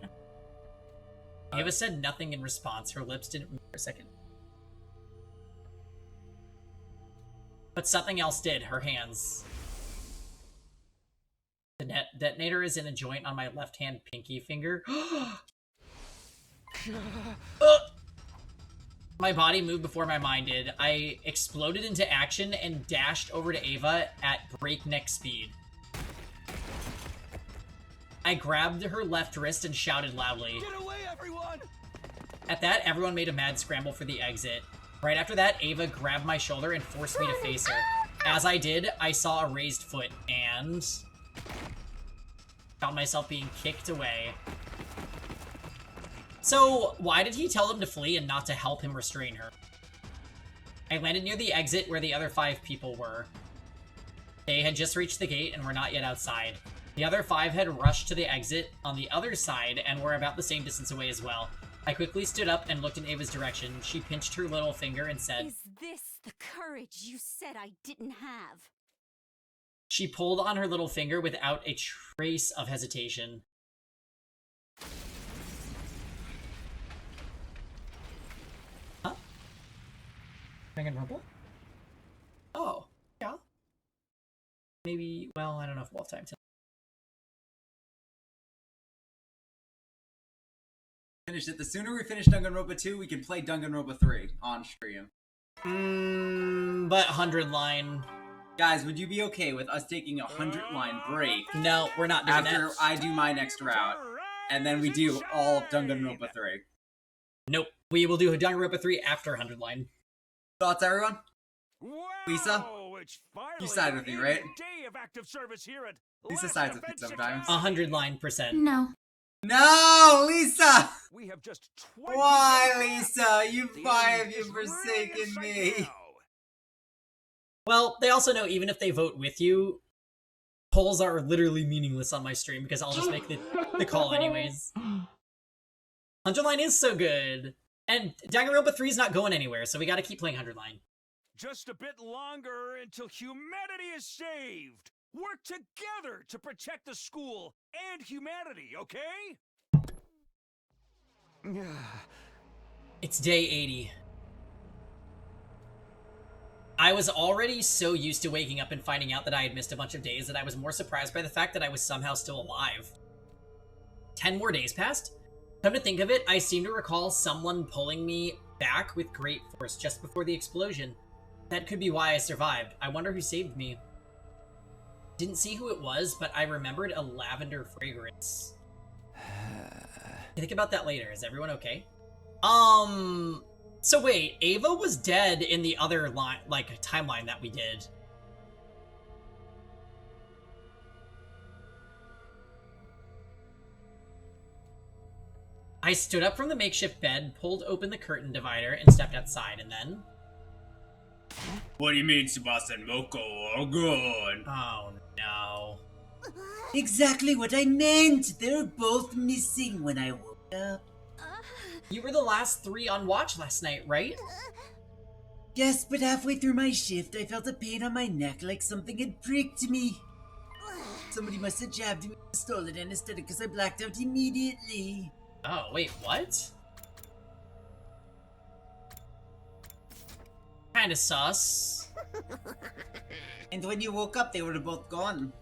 Ava said nothing in response. Her lips didn't move for a second. But something else did. Her hands. The detonator is in a joint on my left-hand pinky finger. My body moved before my mind did. I exploded into action and dashed over to Ava at breakneck speed. I grabbed her left wrist and shouted loudly. Get away, everyone! At that, everyone made a mad scramble for the exit. Right after that, Ava grabbed my shoulder and forced me to face her. As I did, I saw a raised foot and found myself being kicked away. So, why did he tell them to flee and not to help him restrain her? I landed near the exit where the other 5 people were. They had just reached the gate and were not yet outside. The other 5 had rushed to the exit on the other side and were about the same distance away as well. I quickly stood up and looked in Ava's direction. She pinched her little finger and said, Is this the courage you said I didn't have? She pulled on her little finger without a trace of hesitation. Huh? Danganronpa? Oh, yeah. Maybe, well, I don't know if we'll have time to. Finish it. The sooner we finish Danganronpa 2, we can play Danganronpa 3 on stream. But 100 line. Guys, would you be okay with us taking a 100-line break? No, we're not doing after that. I do my next route, and then we do all of Danganronpa 3. Nope. We will do Danganronpa 3 after 100 line. Thoughts, everyone? Wow, Lisa? You side with me, right? Day of active service here at Lisa sides with me sometimes. 100 line %. No. No, Lisa! We have just Why, Lisa? Why have you forsaken me? Well, they also know even if they vote with you, polls are literally meaningless on my stream because I'll just make the call anyways. 100 line is so good. And Danganronpa 3 is not going anywhere, so we gotta keep playing 100 line. Just a bit longer until humanity is saved. Work together to protect the school and humanity, okay? It's day 80. I was already so used to waking up and finding out that I had missed a bunch of days that I was more surprised by the fact that I was somehow still alive. 10 more days passed? Come to think of it, I seem to recall someone pulling me back with great force just before the explosion. That could be why I survived. I wonder who saved me. Didn't see who it was, but I remembered a lavender fragrance. Think about that later. Is everyone okay? So wait, Ava was dead in the other line, like, timeline that we did. I stood up from the makeshift bed, pulled open the curtain divider, and stepped outside, and then... What do you mean, Tsubasa and Moko are gone? Oh, no. Exactly what I meant! They were both missing when I woke up. You were the last 3 on watch last night, right? Yes, but halfway through my shift, I felt a pain on my neck like something had pricked me. Somebody must have jabbed me with a stolen anesthetic because I blacked out immediately. Oh, wait, what? Kinda sus. And when you woke up, they were both gone.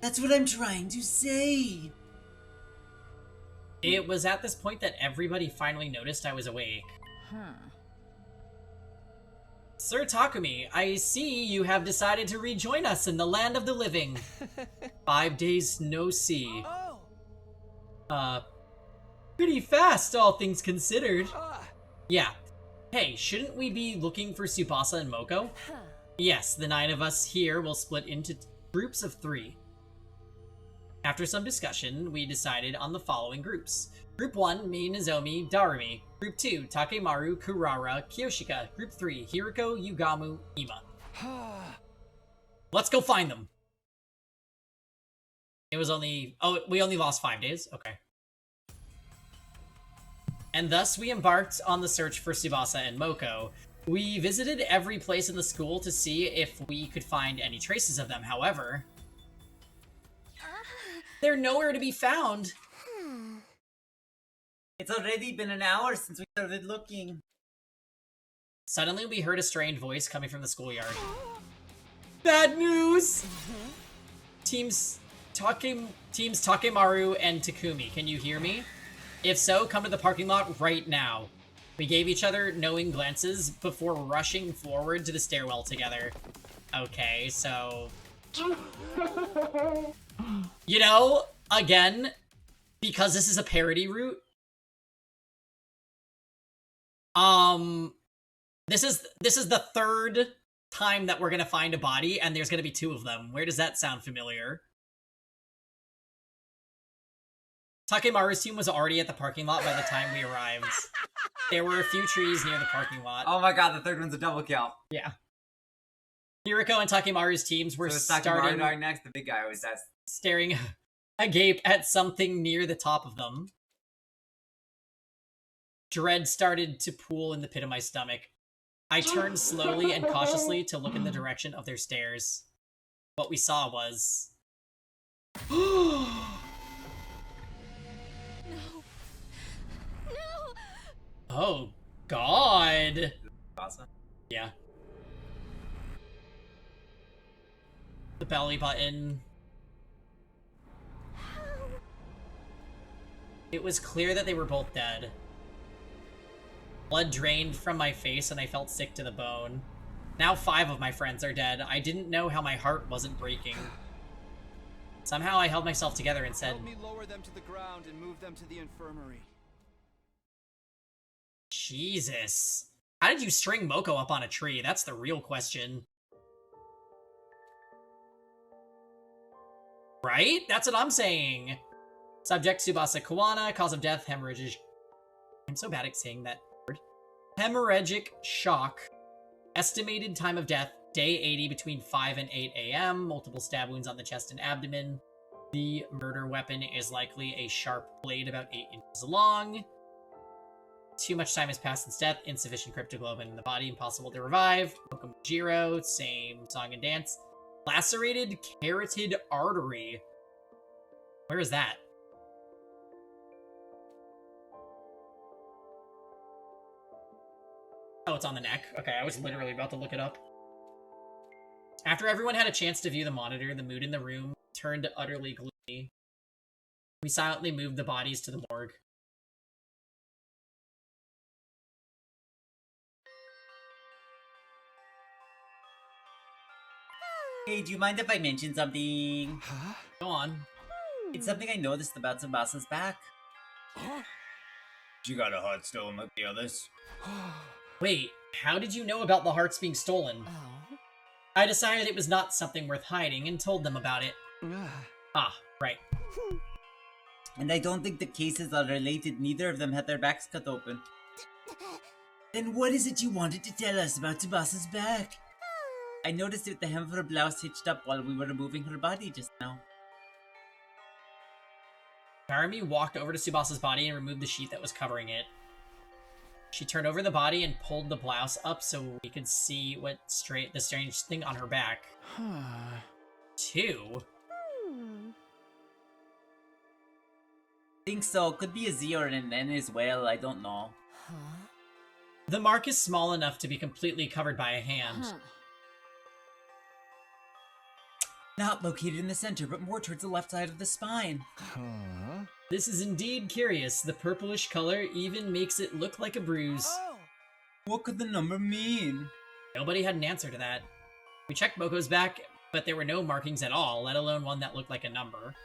That's what I'm trying to say. It was at this point that everybody finally noticed I was awake. Sir Takumi, I see you have decided to rejoin us in the land of the living. 5 days no see. Pretty fast, all things considered. Yeah. Hey, shouldn't we be looking for Tsubasa and Moko? Yes, the 9 of us here will split into groups of 3. After some discussion, we decided on the following groups. Group 1, me, Nozomi, Darumi. Group 2, Takemaru, Kurara, Kyoshika. Group 3, Hiriko, Yugamu, Ima. Let's go find them! It was only... Oh, we only lost 5 days? Okay. And thus we embarked on the search for Tsubasa and Moko. We visited every place in the school to see if we could find any traces of them. However, they're nowhere to be found. It's already been an hour since we started looking. Suddenly, we heard a strained voice coming from the schoolyard. Bad news! Teams Takemaru and Takumi, can you hear me? If so, come to the parking lot right now. We gave each other knowing glances before rushing forward to the stairwell together. Okay, so... You know, again, because this is a parody route, this is the third time that we're gonna find a body, and there's gonna be 2 of them. Where does that sound familiar? Takemaru's team was already at the parking lot by the time we arrived. There were a few trees near the parking lot. Oh my god, the third one's a double kill. Yeah. Hiriko and Takemaru's teams were Takemaru dying next, the big guy always says. Staring agape at something near the top of them. Dread started to pool in the pit of my stomach. I turned slowly and cautiously to look in the direction of their stares. What we saw was... Oh, God. Awesome. Yeah. The belly button. It was clear that they were both dead. Blood drained from my face and I felt sick to the bone. Now 5 of my friends are dead. I didn't know how my heart wasn't breaking. Somehow I held myself together and said, Help me lower them to the ground and move them to the infirmary. Jesus. How did you string Moko up on a tree? That's the real question. Right? That's what I'm saying. Subject Tsubasa Kawana. Cause of death, hemorrhagic... I'm so bad at saying that word. Hemorrhagic shock. Estimated time of death, day 80 between 5 and 8 a.m. Multiple stab wounds on the chest and abdomen. The murder weapon is likely a sharp blade about 8 inches long. Too much time has passed since death. Insufficient cryptoglobin in the body. Impossible to revive. Mokomojiro. Same song and dance. Lacerated carotid artery. Where is that? Oh, it's on the neck. Okay, I was literally about to look it up. After everyone had a chance to view the monitor, the mood in the room turned utterly gloomy. We silently moved the bodies to the morgue. Hey, do you mind if I mention something? Huh? Go on. It's something I noticed about Tsubasa's back. Huh? You got a heart stolen like the others? Wait, how did you know about the hearts being stolen? Oh. I decided it was not something worth hiding and told them about it. Ah, right. And I don't think the cases are related. Neither of them had their backs cut open. Then what is it you wanted to tell us about Tsubasa's back? I noticed it with the hem of her blouse hitched up while we were removing her body just now. Narumi walked over to Tsubasa's body and removed the sheet that was covering it. She turned over the body and pulled the blouse up so we could see what the strange thing on her back. Huh. 2? Think so. Could be a Z or an N as well. I don't know. Huh? The mark is small enough to be completely covered by a hand. Huh. Not located in the center, but more towards the left side of the spine. Huh? This is indeed curious. The purplish color even makes it look like a bruise. Oh. What could the number mean? Nobody had an answer to that. We checked Moko's back, but there were no markings at all, let alone one that looked like a number.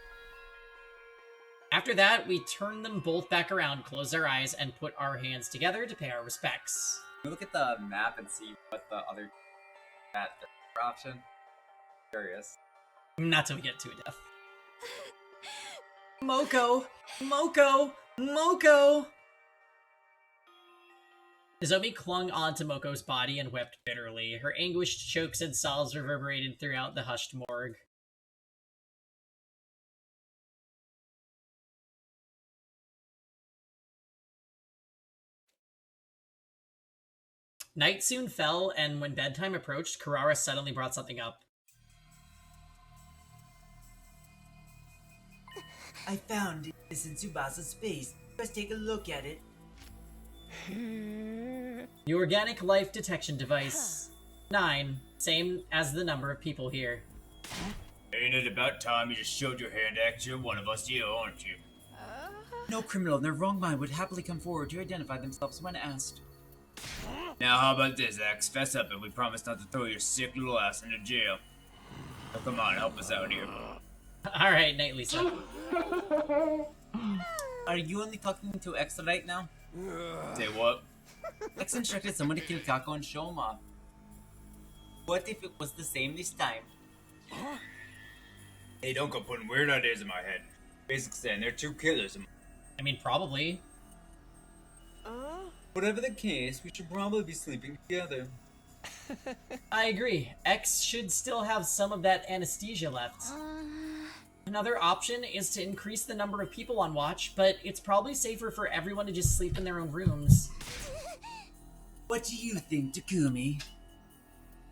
After that, we turned them both back around, closed our eyes, and put our hands together to pay our respects. Can we look at the map and see what the other option? Curious. Not till we get to a death. Moko! Moko! Moko! Nozomi clung onto Moko's body and wept bitterly. Her anguished chokes and sobs reverberated throughout the hushed morgue. Night soon fell, and when bedtime approached, Karara suddenly brought something up. I found this in Tsubasa's space. Let's take a look at it. The organic life detection device. 9. Same as the number of people here. Ain't it about time you just showed your hand action? One of us, you, aren't you? No criminal in their wrong mind would happily come forward to identify themselves when asked. Now how about this, X? Fess up and we promise not to throw your sick little ass into jail. So come on, help us out here. Alright, Night Lisa. Are you only talking to X right now? Say what? X instructed someone to kill Kako and show him off. What if it was the same this time? Hey, don't go putting weird ideas in my head. Basically saying they're two killers. I mean, probably. Whatever the case, we should probably be sleeping together. I agree. X should still have some of that anesthesia left. Another option is to increase the number of people on watch, but it's probably safer for everyone to just sleep in their own rooms. What do you think, Takumi?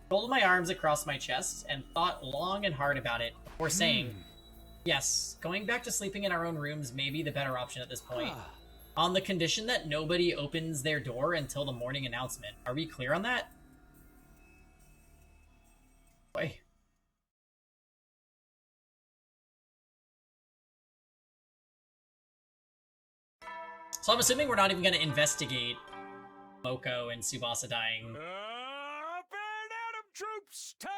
Folded my arms across my chest and thought long and hard about it before saying, yes, going back to sleeping in our own rooms may be the better option at this point. On the condition that nobody opens their door until the morning announcement. Are we clear on that? Boy. So I'm assuming we're not even going to investigate Moko and Tsubasa dying. Up and at 'em, troops! Time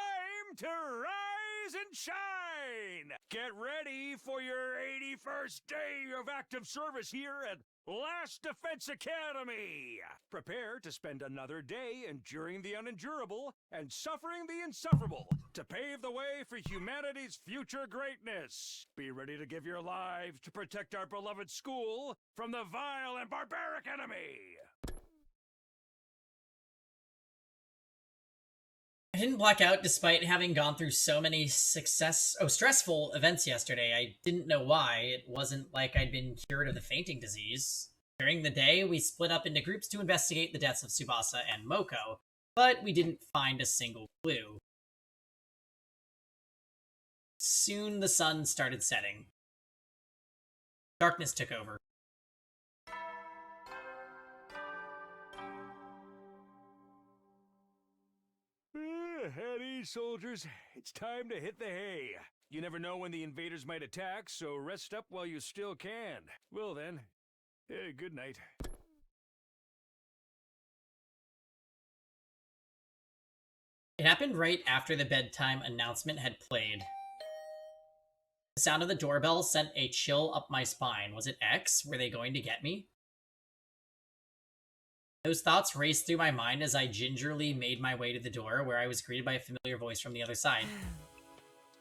to rise and shine! Get ready for your 81st day of active service here at Last Defense Academy! Prepare to spend another day enduring the unendurable and suffering the insufferable to pave the way for humanity's future greatness. Be ready to give your lives to protect our beloved school from the vile and barbaric enemy! I didn't black out despite having gone through so many stressful events yesterday. I didn't know why. It wasn't like I'd been cured of the fainting disease. During the day, we split up into groups to investigate the deaths of Tsubasa and Moko, but we didn't find a single clue. Soon the sun started setting. Darkness took over. At ease, soldiers. It's time to hit the hay. You never know when the invaders might attack, so rest up while you still can. Well then, good night. It happened right after the bedtime announcement had played. The sound of the doorbell sent a chill up my spine. Was it X? Were they going to get me? Those thoughts raced through my mind as I gingerly made my way to the door, where I was greeted by a familiar voice from the other side.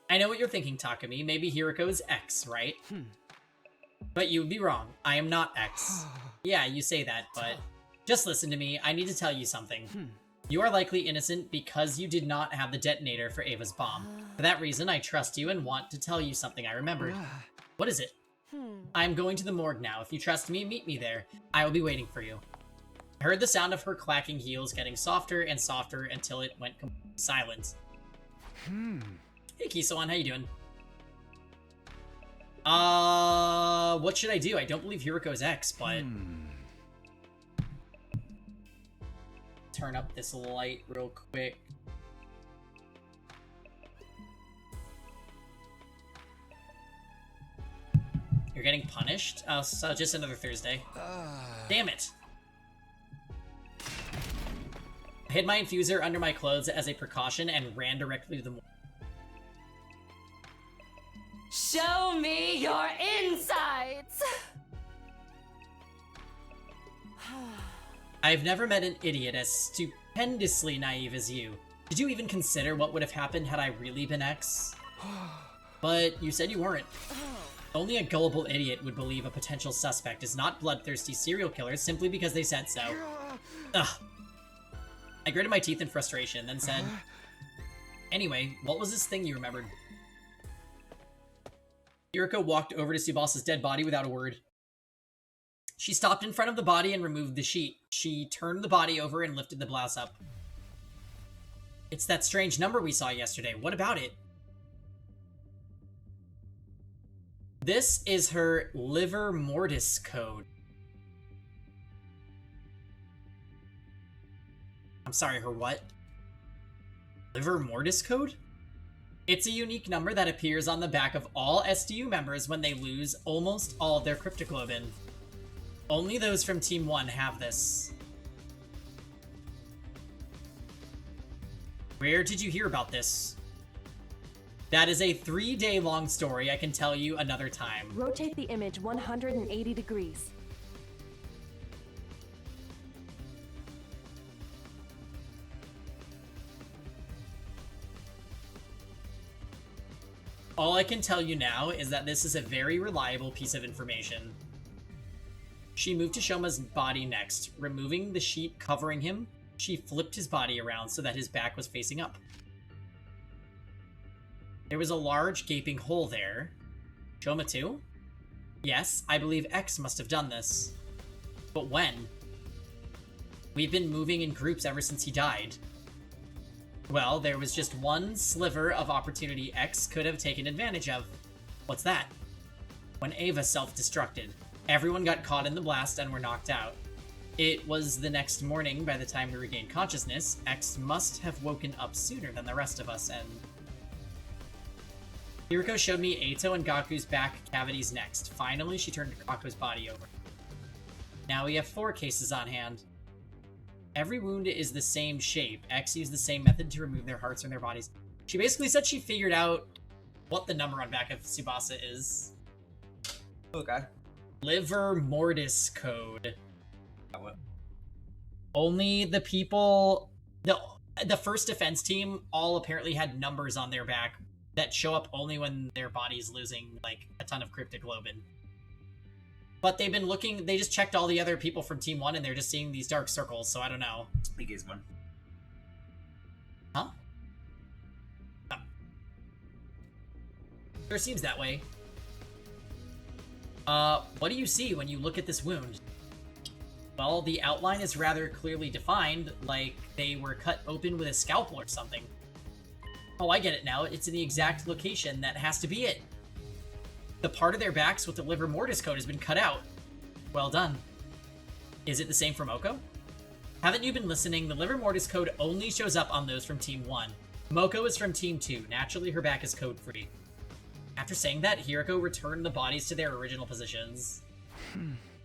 I know what you're thinking, Takumi. Maybe Hiriko's X, right? But you would be wrong. I am not X. Yeah, you say that, but just listen to me. I need to tell you something. You are likely innocent because you did not have the detonator for Ava's bomb. For that reason, I trust you and want to tell you something I remembered. What is it? I am going to the morgue now. If you trust me, meet me there. I will be waiting for you. I heard the sound of her clacking heels getting softer and softer until it went completely silent. Hey, Kisoan, how you doing? What should I do? I don't believe Hiriko's X, but... Turn up this light real quick. You're getting punished? Oh, so just another Thursday. Damn it. I hid my infuser under my clothes as a precaution and ran directly to the morgue. Show me your insides! I've never met an idiot as stupendously naive as you. Did you even consider what would have happened had I really been X? But you said you weren't. Only a gullible idiot would believe a potential suspect is not bloodthirsty serial killers simply because they said so. Ugh. I gritted my teeth in frustration and then said, anyway, what was this thing you remembered? Hiriko walked over to Tsubasa's dead body without a word. She stopped in front of the body and removed the sheet. She turned the body over and lifted the blouse up. It's that strange number we saw yesterday. What about it? This is her liver mortis code. I'm sorry, her what? Liver mortis code? It's a unique number that appears on the back of all SDU members when they lose almost all of their cryptoglobin. Only those from Team 1 have this. Where did you hear about this? That is a 3-day-long story I can tell you another time. Rotate the image 180 degrees. All I can tell you now is that this is a very reliable piece of information. She moved to Shoma's body next. Removing the sheet covering him, she flipped his body around so that his back was facing up. There was a large gaping hole there. Shoma too? Yes, I believe X must have done this. But when? We've been moving in groups ever since he died. Well, there was just one sliver of opportunity X could have taken advantage of. What's that? When Ava self-destructed. Everyone got caught in the blast and were knocked out. It was the next morning by the time we regained consciousness. X must have woken up sooner than the rest of us, and... Hiriko showed me Eito and Gaku's back cavities next. Finally, she turned Kaku's body over. Now we have 4 cases on hand. Every wound is the same shape. X used the same method to remove their hearts from their bodies. She basically said she figured out what the number on back of Tsubasa is. Okay. Liver mortis code. What? Only the people... The first defense team all apparently had numbers on their back that show up only when their body's losing, like, a ton of cryptoglobin. But they've been looking... They just checked all the other people from Team 1 and they're just seeing these dark circles, so I don't know. I think he's one. Huh? Oh. Sure seems that way. What do you see when you look at this wound? Well, the outline is rather clearly defined, like they were cut open with a scalpel or something. Oh, I get it now. It's in the exact location. That has to be it. The part of their backs with the liver mortis code has been cut out. Well done. Is it the same for Moko? Haven't you been listening? The liver mortis code only shows up on those from Team 1. Moko is from Team 2. Naturally, her back is code-free. After saying that, Hiriko returned the bodies to their original positions.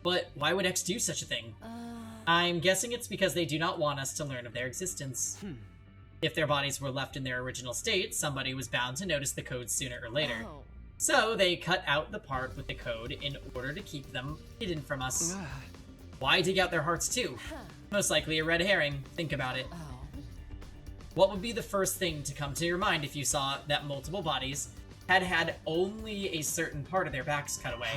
But why would X do such a thing? I'm guessing it's because they do not want us to learn of their existence. If their bodies were left in their original state, somebody was bound to notice the code sooner or later. Oh. So they cut out the part with the code in order to keep them hidden from us. Why dig out their hearts too? Most likely a red herring. Think about it. What would be the first thing to come to your mind if you saw that multiple bodies had only a certain part of their backs cut away?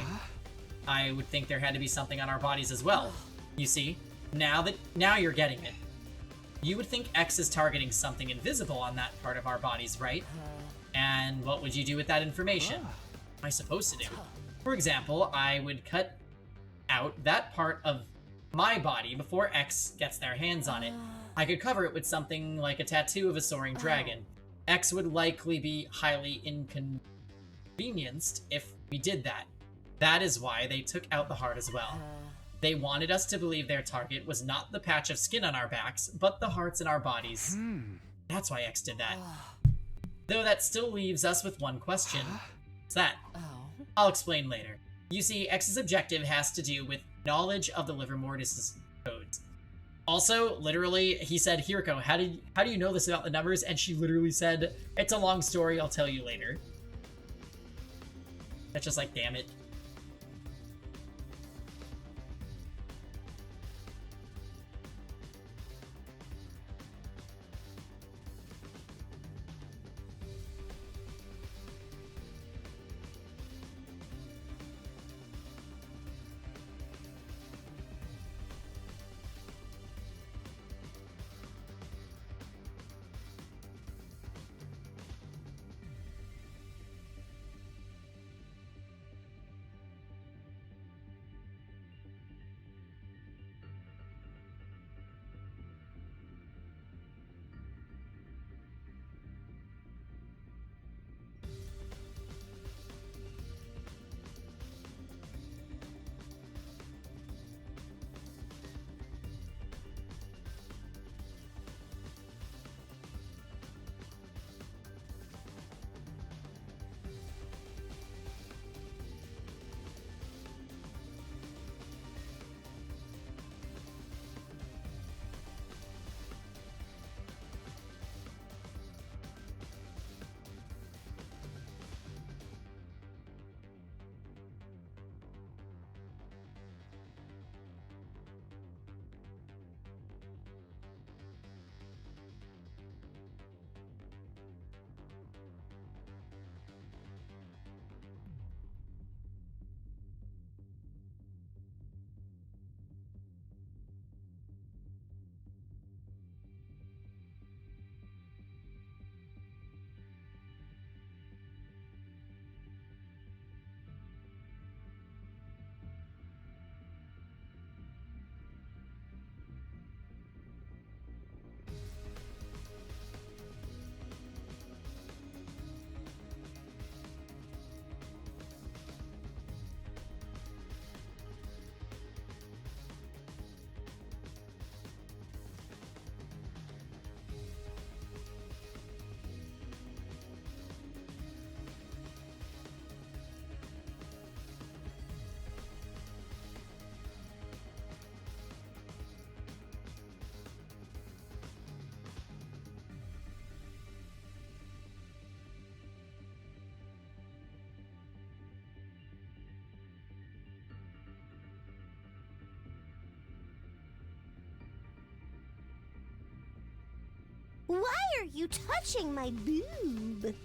I would think there had to be something on our bodies as well. You see, now you're getting it. You would think X is targeting something invisible on that part of our bodies, right? And what would you do with that information? What am I supposed to do? For example, I would cut out that part of my body before X gets their hands on it. I could cover it with something like a tattoo of a soaring dragon. X would likely be highly inconvenienced if we did that. That is why they took out the heart as well. They wanted us to believe their target was not the patch of skin on our backs, but the hearts in our bodies. That's why X did that. Though that still leaves us with one question. What's that? I'll explain later. You see, X's objective has to do with knowledge of the liver mortis codes. Also, literally, he said, Hiriko, how do you know this about the numbers? And she literally said, it's a long story, I'll tell you later. That's just like, damn it. Why are you touching my boob?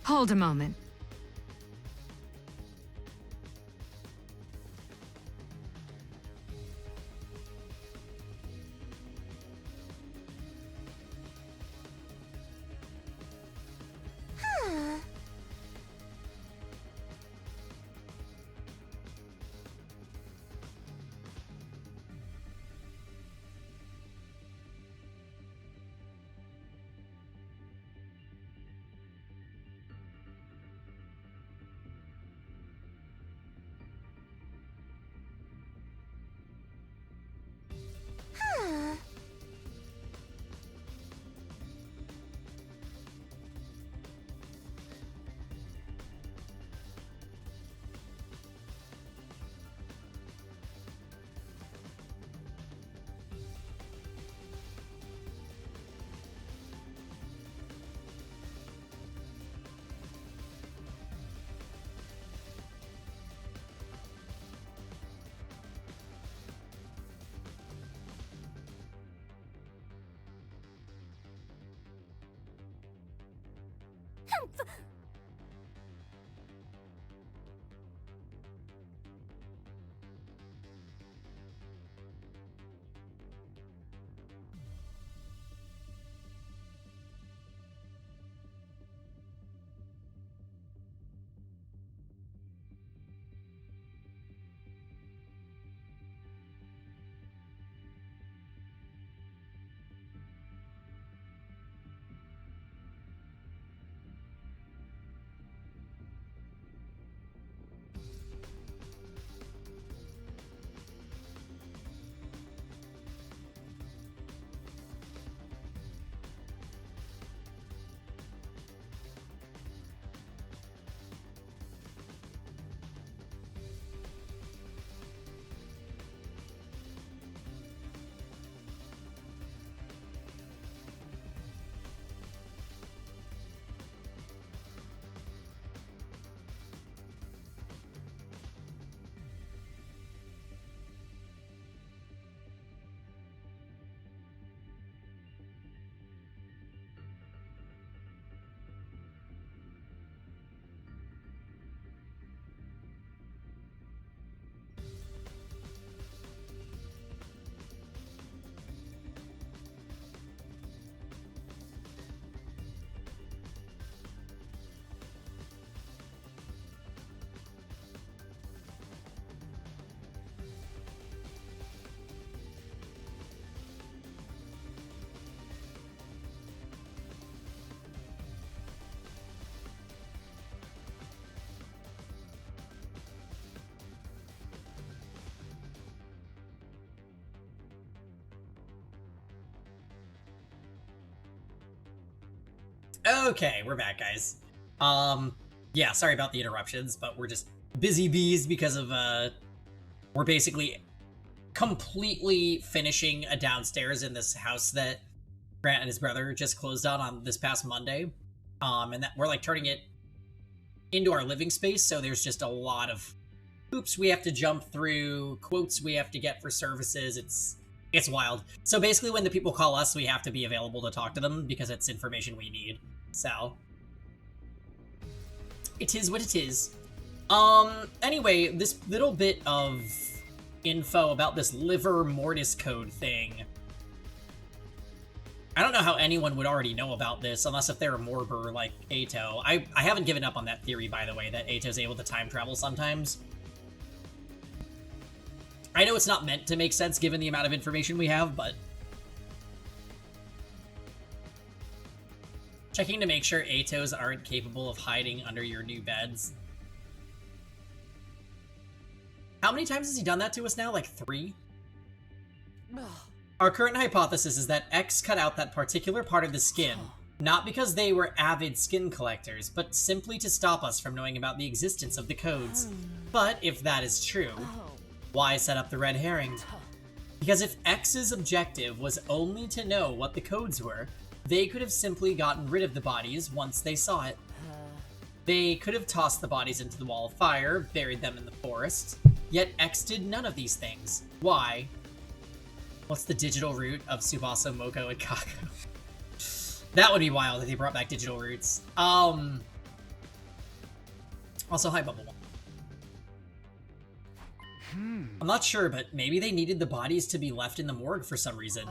Hold a moment. Huh. Huh. Okay, we're back, guys. Yeah, sorry about the interruptions, but we're just busy bees because of, we're basically completely finishing a downstairs in this house that Grant and his brother just closed on this past Monday. And that we're, like, turning it into our living space, so there's just a lot of hoops we have to jump through, quotes we have to get for services. It's wild. So basically when the people call us, we have to be available to talk to them because it's information we need. So it is what it is. Anyway, this little bit of info about this liver mortis code thing. I don't know how anyone would already know about this, unless if they're a Morber like Ato. I haven't given up on that theory, by the way, that Ato's able to time travel sometimes. I know it's not meant to make sense given the amount of information we have, but... Checking to make sure Atos aren't capable of hiding under your new beds. How many times has he done that to us now? Like 3? Our current hypothesis is that X cut out that particular part of the skin, not because they were avid skin collectors, but simply to stop us from knowing about the existence of the codes. But if that is true, why set up the red herring? Because if X's objective was only to know what the codes were, they could have simply gotten rid of the bodies once they saw it. They could have tossed the bodies into the wall of fire, buried them in the forest, yet X did none of these things. Why? What's the digital root of Tsubasa, Moko, and Kako? That would be wild if they brought back digital roots. Also, hi, Bubble. I'm not sure, but maybe they needed the bodies to be left in the morgue for some reason.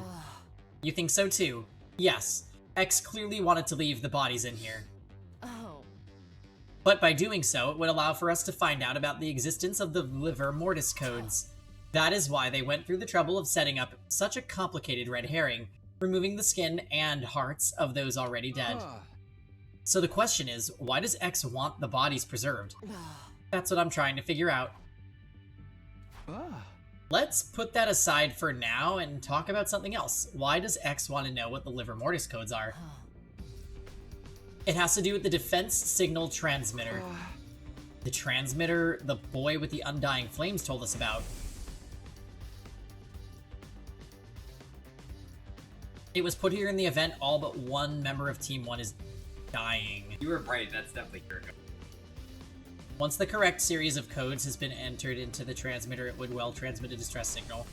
You think so too? Yes. X clearly wanted to leave the bodies in here. But by doing so, it would allow for us to find out about the existence of the liver mortis codes. That is why they went through the trouble of setting up such a complicated red herring, removing the skin and hearts of those already dead. So the question is, why does X want the bodies preserved? That's what I'm trying to figure out. Let's put that aside for now and talk about something else. Why does X want to know what the liver mortis codes are? It has to do with the defense signal transmitter. The transmitter the boy with the undying flames told us about. It was put here in the event all but one member of Team 1 is dying. You were right, that's definitely Kiriko. Once the correct series of codes has been entered into the transmitter, it would well transmit a distress signal.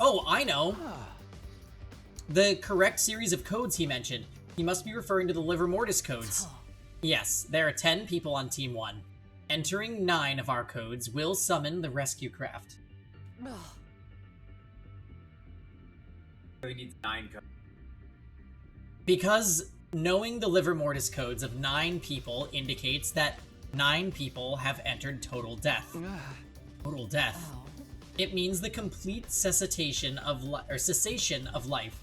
Oh, I know! The correct series of codes he mentioned. He must be referring to the liver mortis codes. Yes, there are 10 people on Team 1. Entering 9 of our codes will summon the rescue craft. He needs 9 codes. Because knowing the liver mortis codes of 9 people indicates that 9 people have entered total death. Total death. It means the complete cessation of life.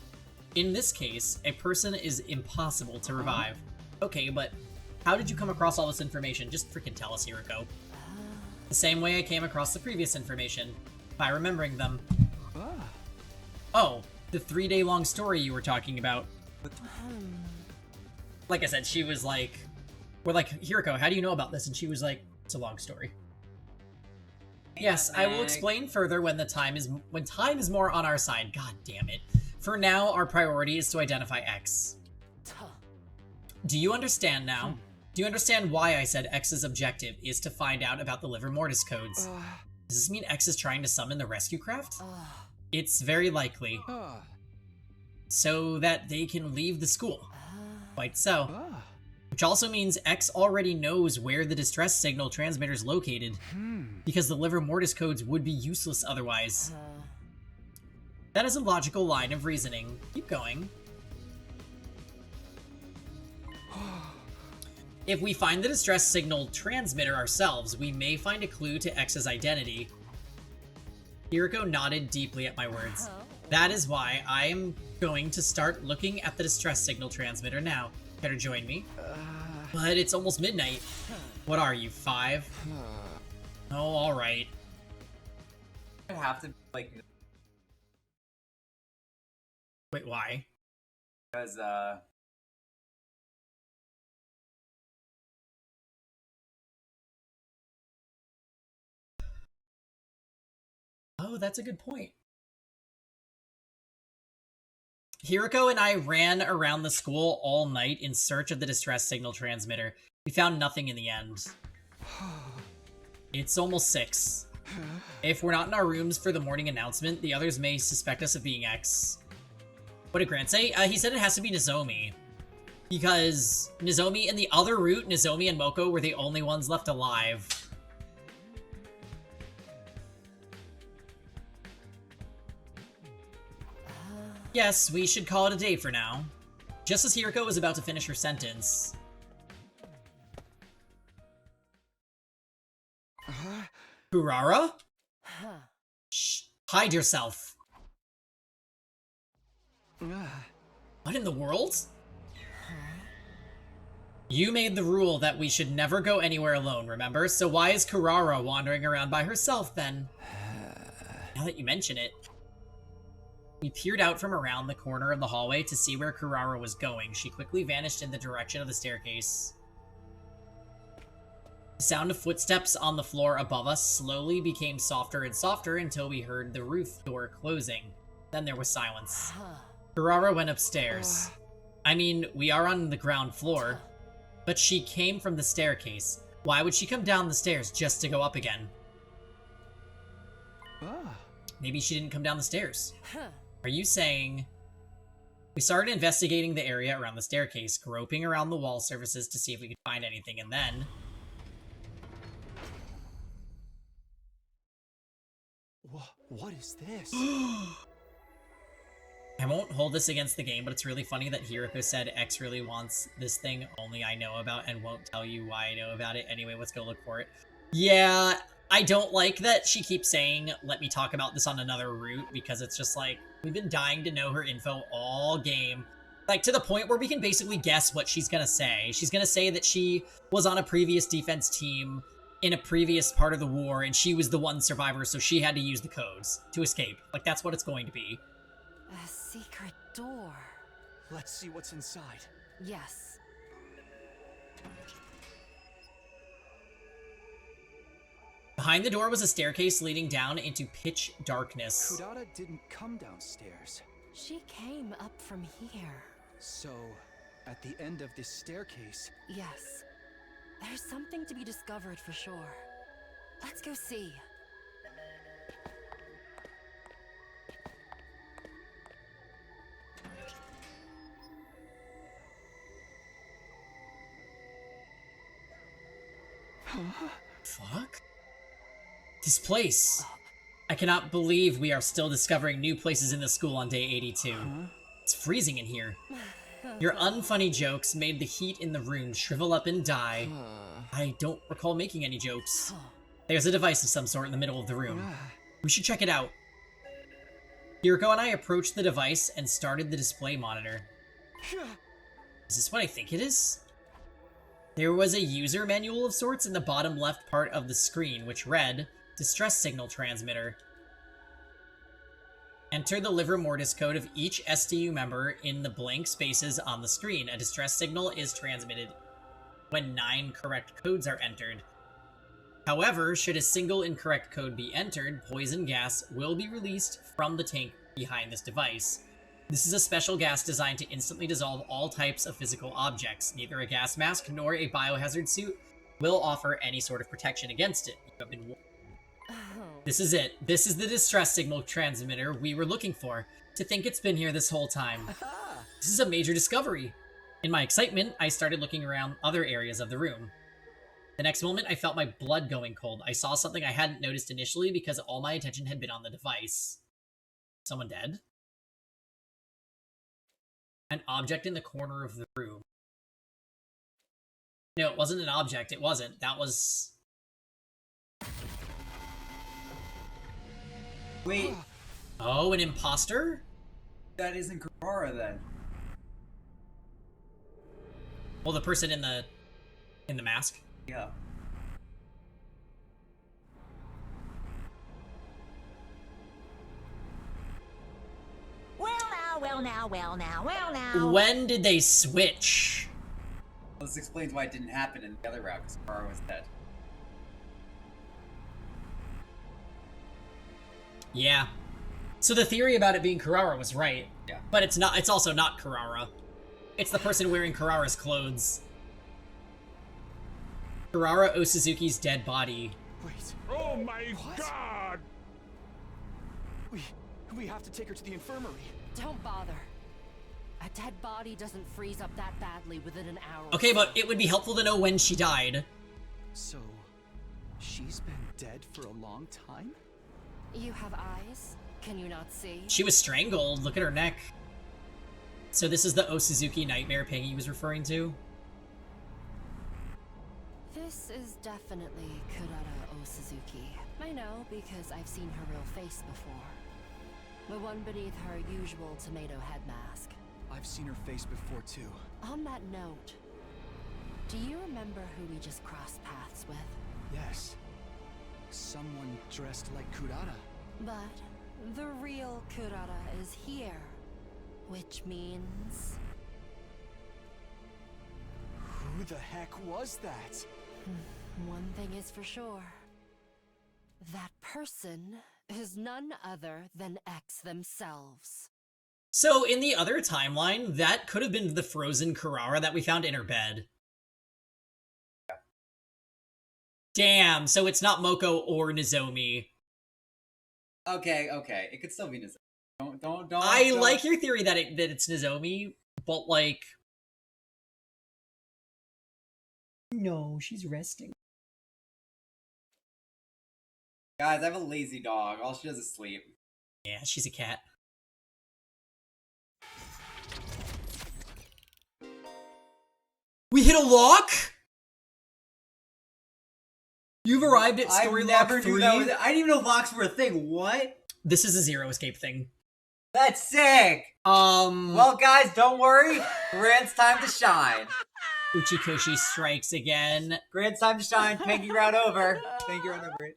In this case, a person is impossible to revive. Okay, but how did you come across all this information? Just freaking tell us, Hiriko. The same way I came across the previous information, by remembering them. Oh, the 3-day-long story you were talking about. Like I said, she was like, we're like, Hiriko, how do you know about this? And she was like, it's a long story. Yes, I will explain further when time is more on our side. God damn it. For now, our priority is to identify X. Do you understand now? Do you understand why I said X's objective is to find out about the liver mortis codes? Does this mean X is trying to summon the rescue craft? It's very likely. So that they can leave the school. Quite so. Which also means X already knows where the distress signal transmitter is located, because the liver mortis codes would be useless otherwise. That is a logical line of reasoning. Keep going. If we find the distress signal transmitter ourselves, we may find a clue to X's identity. Hiriko nodded deeply at my words. That is why I am going to start looking at the distress signal transmitter now. Better join me. But it's almost midnight. What are you, 5? Oh, alright. I have to, like... Wait, why? Because, Oh, that's a good point. Hiroko and I ran around the school all night in search of the distress signal transmitter. We found nothing in the end. It's almost 6. If we're not in our rooms for the morning announcement, the others may suspect us of being X. What did Grant say? He said it has to be Nozomi. Because Nozomi and the other route, Nozomi and Moko were the only ones left alive. Yes, we should call it a day for now. Just as Hiroko was about to finish her sentence. Kurara? Shh, hide yourself. What in the world? You made the rule that we should never go anywhere alone, remember? So why is Kurara wandering around by herself, then? Now that you mention it. We peered out from around the corner of the hallway to see where Kurara was going. She quickly vanished in the direction of the staircase. The sound of footsteps on the floor above us slowly became softer and softer until we heard the roof door closing. Then there was silence. Kurara went upstairs. I mean, we are on the ground floor, but she came from the staircase. Why would she come down the stairs just to go up again? Maybe she didn't come down the stairs. Are you saying... We started investigating the area around the staircase, groping around the wall surfaces to see if we could find anything, and then... What is this? I won't hold this against the game, but it's really funny that Hiroko said X really wants this thing only I know about and won't tell you why I know about it. Anyway, let's go look for it. Yeah, I don't like that she keeps saying, let me talk about this on another route, because it's just like, we've been dying to know her info all game. Like, to the point where we can basically guess what she's gonna say. She's gonna say that she was on a previous defense team in a previous part of the war, and she was the one survivor, so she had to use the codes to escape. Like, that's what it's going to be. A secret door. Let's see what's inside. Yes. Behind the door was a staircase leading down into pitch darkness. Kudata didn't come downstairs. She came up from here. So, at the end of this staircase... Yes. There's something to be discovered for sure. Let's go see. Fuck? This place. I cannot believe we are still discovering new places in the school on day 82. It's freezing in here. Your unfunny jokes made the heat in the room shrivel up and die. I don't recall making any jokes. There's a device of some sort in the middle of the room. We should check it out. Hiroko and I approached the device and started the display monitor. Is this what I think it is? There was a user manual of sorts in the bottom left part of the screen, which read, Distress Signal Transmitter. Enter the liver mortis code of each STU member in the blank spaces on the screen. A distress signal is transmitted when 9 correct codes are entered. However, should a single incorrect code be entered, poison gas will be released from the tank behind this device. This is a special gas designed to instantly dissolve all types of physical objects. Neither a gas mask nor a biohazard suit will offer any sort of protection against it. You have been warned. This is it. This is the distress signal transmitter we were looking for. To think it's been here this whole time. This is a major discovery. In my excitement, I started looking around other areas of the room. The next moment, I felt my blood going cold. I saw something I hadn't noticed initially because all my attention had been on the device. Someone dead? An object in the corner of the room. No, it wasn't an object. It wasn't. That was... Wait. Oh, an imposter? That isn't Kurara then. Well, the person in the mask? Yeah. Well now. When did they switch? Well, this explains why it didn't happen in the other route, because Kurara was dead. Yeah. So the theory about it being Kurara was right. Yeah. But it's not. It's also not Kurara. It's the person wearing Kurara's clothes. Kurara Osuzuki's dead body. Wait. Oh my What? god! We have to take her to the infirmary. Don't bother. A dead body doesn't freeze up that badly within an hour. Okay, but it would be helpful to know when she died. So, she's been dead for a long time? You have eyes? Can you not see? She was strangled. Look at her neck. So this is the Osuzuki nightmare Peggy was referring to? This is definitely Kurara Osuzuki. I know because I've seen her real face before. The one beneath her usual tomato head mask. I've seen her face before too. On that note, do you remember who we just crossed paths with? Yes. Someone dressed like Kurara. But the real Kurara is here. Which means... Who the heck was that? One thing is for sure. That person is none other than X themselves. So in the other timeline, that could have been the frozen Kurara that we found in her bed. Damn, so it's not Moko or Nozomi. Okay, okay. It could still be Nozomi. Don't. I like your theory that it's Nozomi, but like... No, she's resting. Guys, I have a lazy dog. All she does is sleep. Yeah, she's a cat. We hit a lock? You've arrived at story lock 3. I didn't even know locks were a thing. What? This is a zero escape thing. That's sick! Well, guys, don't worry. Grant's time to shine. Uchikoshi strikes again. Grant's time to shine. Pinky round over. Pinky round over.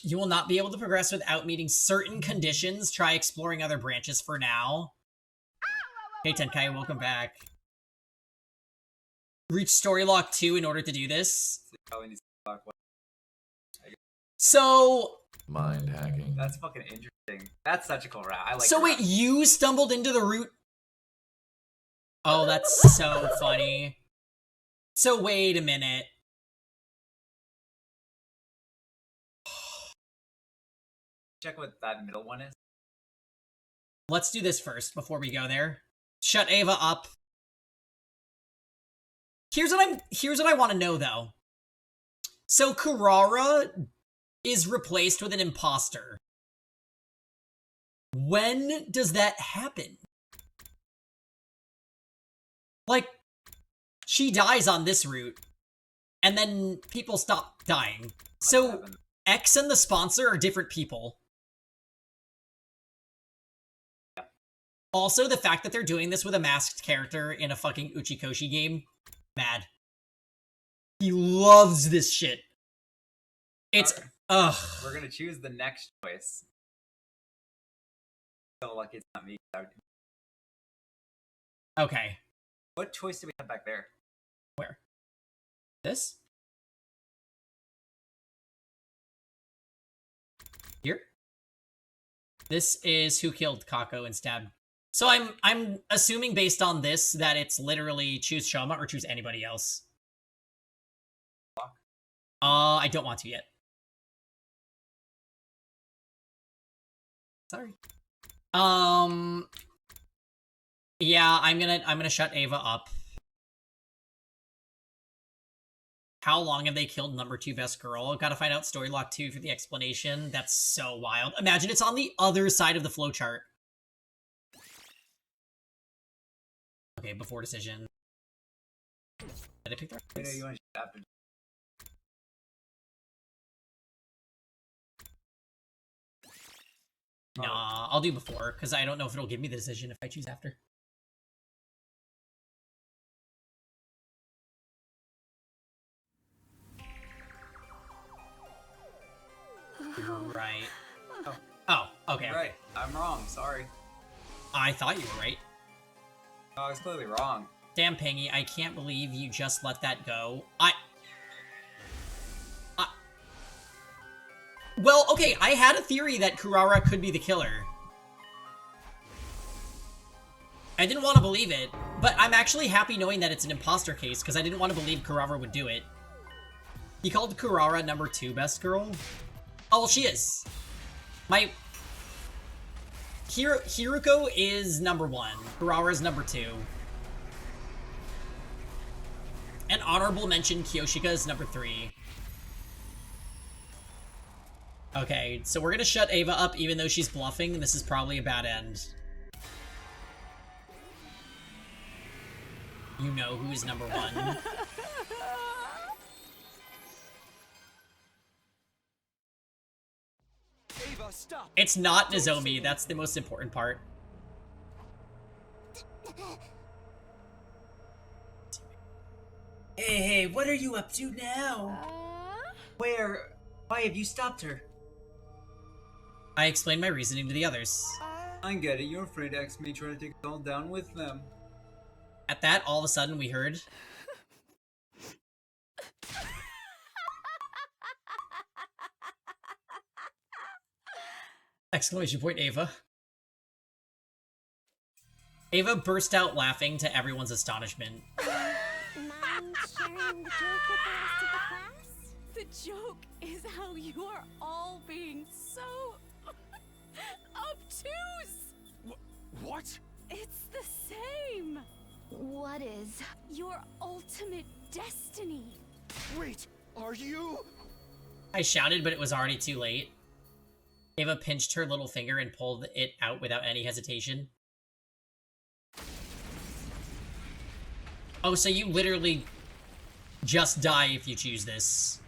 You will not be able to progress without meeting certain conditions. Try exploring other branches for now. Hey, Tenkai, welcome back. Reach story lock 2 in order to do this. So... Mind hacking. That's fucking interesting. That's such a cool route. I like So wait, route. you stumbled into the route? Oh, that's so funny. So wait a minute. Check what that middle one is. Let's do this first before we go there. Shut Ava up. Here's what I want to know though. So Kurara is replaced with an imposter. When does that happen? Like, she dies on this route, and then people stop dying. So, X and the sponsor are different people. Yeah. Also, the fact that they're doing this with a masked character in a fucking Uchikoshi game, mad. He loves this shit. It's, Alright. ugh. We're gonna choose the next choice. So lucky it's not me. Okay. What choice do we have back there? Where? This? Here? This is who killed Kako and stabbed. So I'm assuming based on this that it's literally choose Shoma or choose anybody else. I don't want to yet. Sorry. Yeah, I'm gonna shut Ava up. How long have they killed number 2 best girl? Gotta find out story lock 2 for the explanation. That's so wild. Imagine it's on the other side of the flowchart. Okay, before decision. Did I pick the right place? You want to after. Nah, I'll do before, because I don't know if it'll give me the decision if I choose after. Right. Oh, okay. Right. I'm wrong. Sorry. I thought you were right. Oh, I was clearly wrong. Damn, Pingy, I can't believe you just let that go. Well, okay, I had a theory that Kurara could be the killer. I didn't want to believe it, but I'm actually happy knowing that it's an imposter case, because I didn't want to believe Kurara would do it. He called Kurara number 2 best girl. Oh, well, she is. My... Hiruko is number 1. Kurara is number 2. And honorable mention, Kyoshika is number 3. Okay, so we're gonna shut Ava up even though she's bluffing. This is probably a bad end. You know who's number 1. Ava, stop! It's not Nozomi, that's the most important part. Hey, what are you up to now? Why have you stopped her? I explained my reasoning to the others. I get it, you're afraid to ask me trying to take it all down with them. At that, all of a sudden, we heard... Exclamation point, Ava. Ava burst out laughing to everyone's astonishment. Mind sharing the joke with the rest of the class? The joke is how you are all being so obtuse. What? It's the same. What is? Your ultimate destiny. Wait, are you? I shouted, but it was already too late. Ava pinched her little finger and pulled it out without any hesitation. Oh, so you literally just die if you choose this.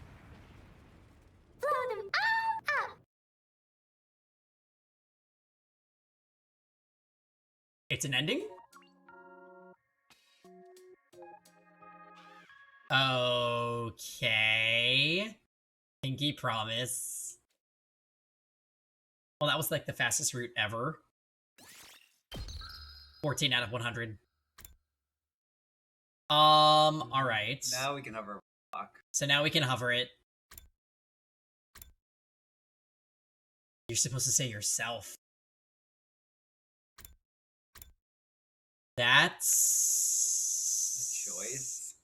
Blow them all up! It's an ending? Okay. Pinky promise. Well, that was like the fastest route ever. 14 out of 100. Alright. Now we can hover block. So now we can hover it. You're supposed to say yourself. That's... A choice?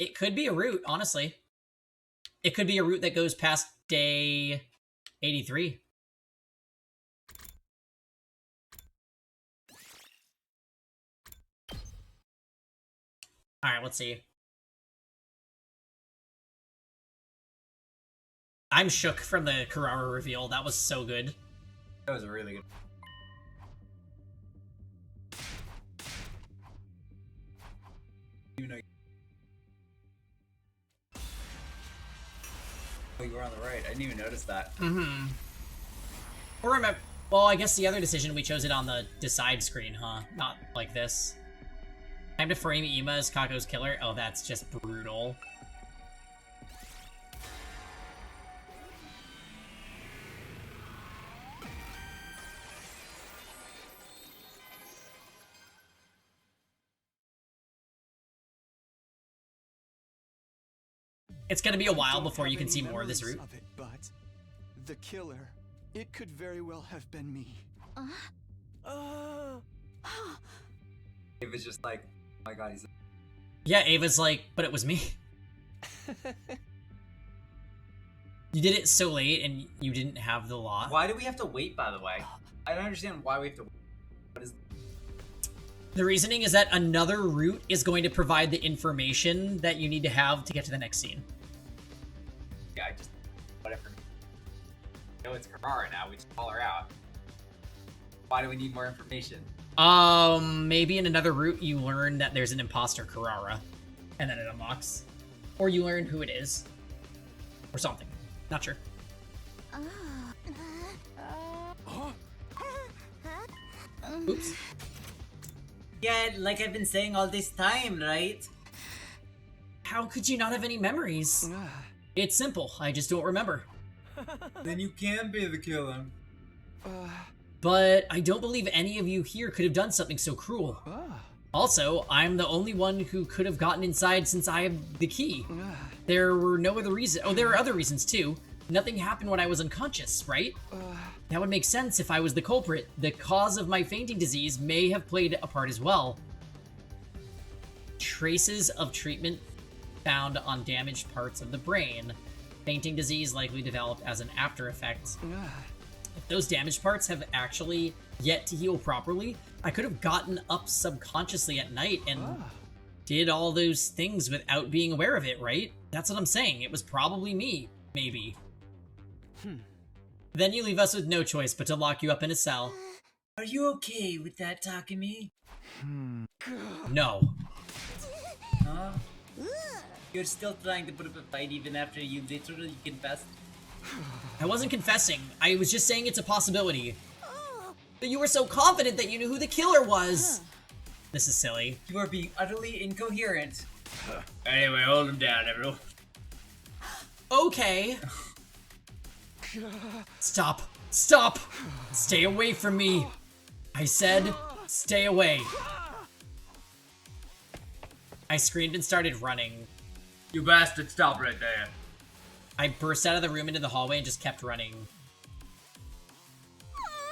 It could be a route, honestly. It could be a route that goes past day 83. Alright, let's see. I'm shook from the Kurara reveal. That was so good. That was really good. You know, oh, you were on the right. I didn't even notice that. Mm-hmm. Or remember, well, I guess the other decision, we chose it on the decide screen, huh? Not like this. Time to frame Ima as Kako's killer? Oh, that's just brutal. It's gonna be a while before you can see more of this route. Of it, but the killer, it could very well have been me. It was just like, oh my god, he's... Yeah, Ava's like, but it was me. You did it so late and you didn't have the law. Why do we have to wait, by the way? I don't understand why we have to wait. What is... The reasoning is that another route is going to provide the information that you need to have to get to the next scene. Yeah, I just... whatever. You know it's Kurara now, we just call her out. Why do we need more information? Maybe in another route you learn that there's an imposter Kurara, and then it unlocks. Or you learn who it is. Or something. Not sure. Oops. Yeah, like I've been saying all this time, right? How could you not have any memories? It's simple, I just don't remember. Then you can be the killer. But I don't believe any of you here could have done something so cruel. Also, I'm the only one who could have gotten inside since I have the key. There were no other reasons. Oh, there are other reasons too. Nothing happened when I was unconscious, right? That would make sense if I was the culprit. The cause of my fainting disease may have played a part as well. Traces of treatment found on damaged parts of the brain. Fainting disease likely developed as an after effect. If those damaged parts have actually yet to heal properly, I could have gotten up subconsciously at night and did all those things without being aware of it, right? That's what I'm saying. It was probably me, maybe. Then you leave us with no choice but to lock you up in a cell. Are you okay with that, Takumi? No. Huh? You're still trying to put up a fight even after you literally confessed? I wasn't confessing. I was just saying it's a possibility. But you were so confident that you knew who the killer was. This is silly. You are being utterly incoherent. Anyway, hold him down, everyone. Okay. Stop. Stop! Stay away from me. I said, stay away. I screamed and started running. You bastard, stop right there. I burst out of the room into the hallway and just kept running.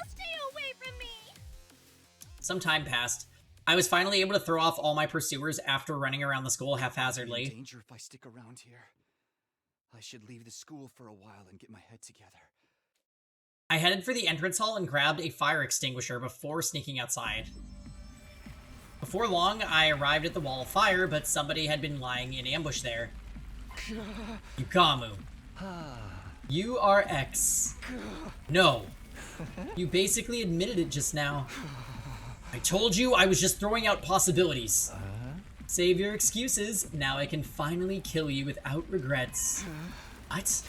Stay away from me! Some time passed. I was finally able to throw off all my pursuers after running around the school haphazardly. I'm in danger if I stick around here. I should leave the school for a while and get my head together. I headed for the entrance hall and grabbed a fire extinguisher before sneaking outside. Before long, I arrived at the wall of fire, but somebody had been lying in ambush there. Yukamu. You are X. No. You basically admitted it just now. I told you I was just throwing out possibilities. Save your excuses. Now I can finally kill you without regrets. What?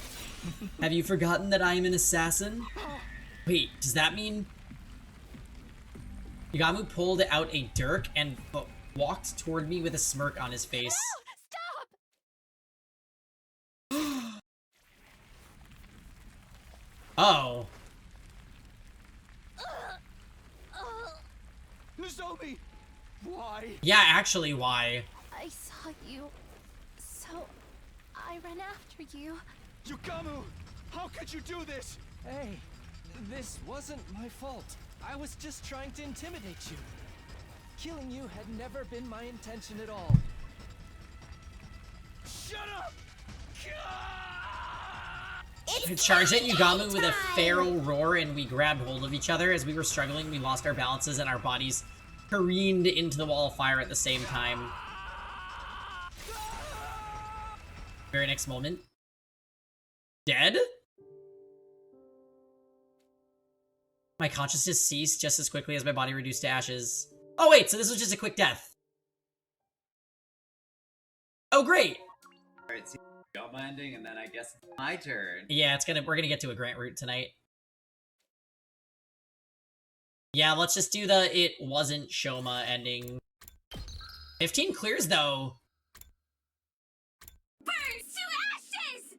Have you forgotten that I am an assassin? Wait, does that mean... Yugamu pulled out a dirk and walked toward me with a smirk on his face. No! Stop! Oh. Nozomi! Why? Yeah, actually, why? I saw you, so I ran after you. Yukamu! How could you do this? Hey, this wasn't my fault. I was just trying to intimidate you. Killing you had never been my intention at all. Shut up! I charged at Yugamu with a feral roar and we grabbed hold of each other. As we were struggling, we lost our balances and our bodies careened into the wall of fire at the same time. Very next moment. Dead? My consciousness ceased just as quickly as my body reduced to ashes. Oh wait, so this was just a quick death. Oh great! Alright, see Shoma ending, and then I guess it's my turn. Yeah, we're gonna get to a Grant route tonight. Yeah, let's just do the it wasn't Shoma ending. 15 clears though. Burns to ashes!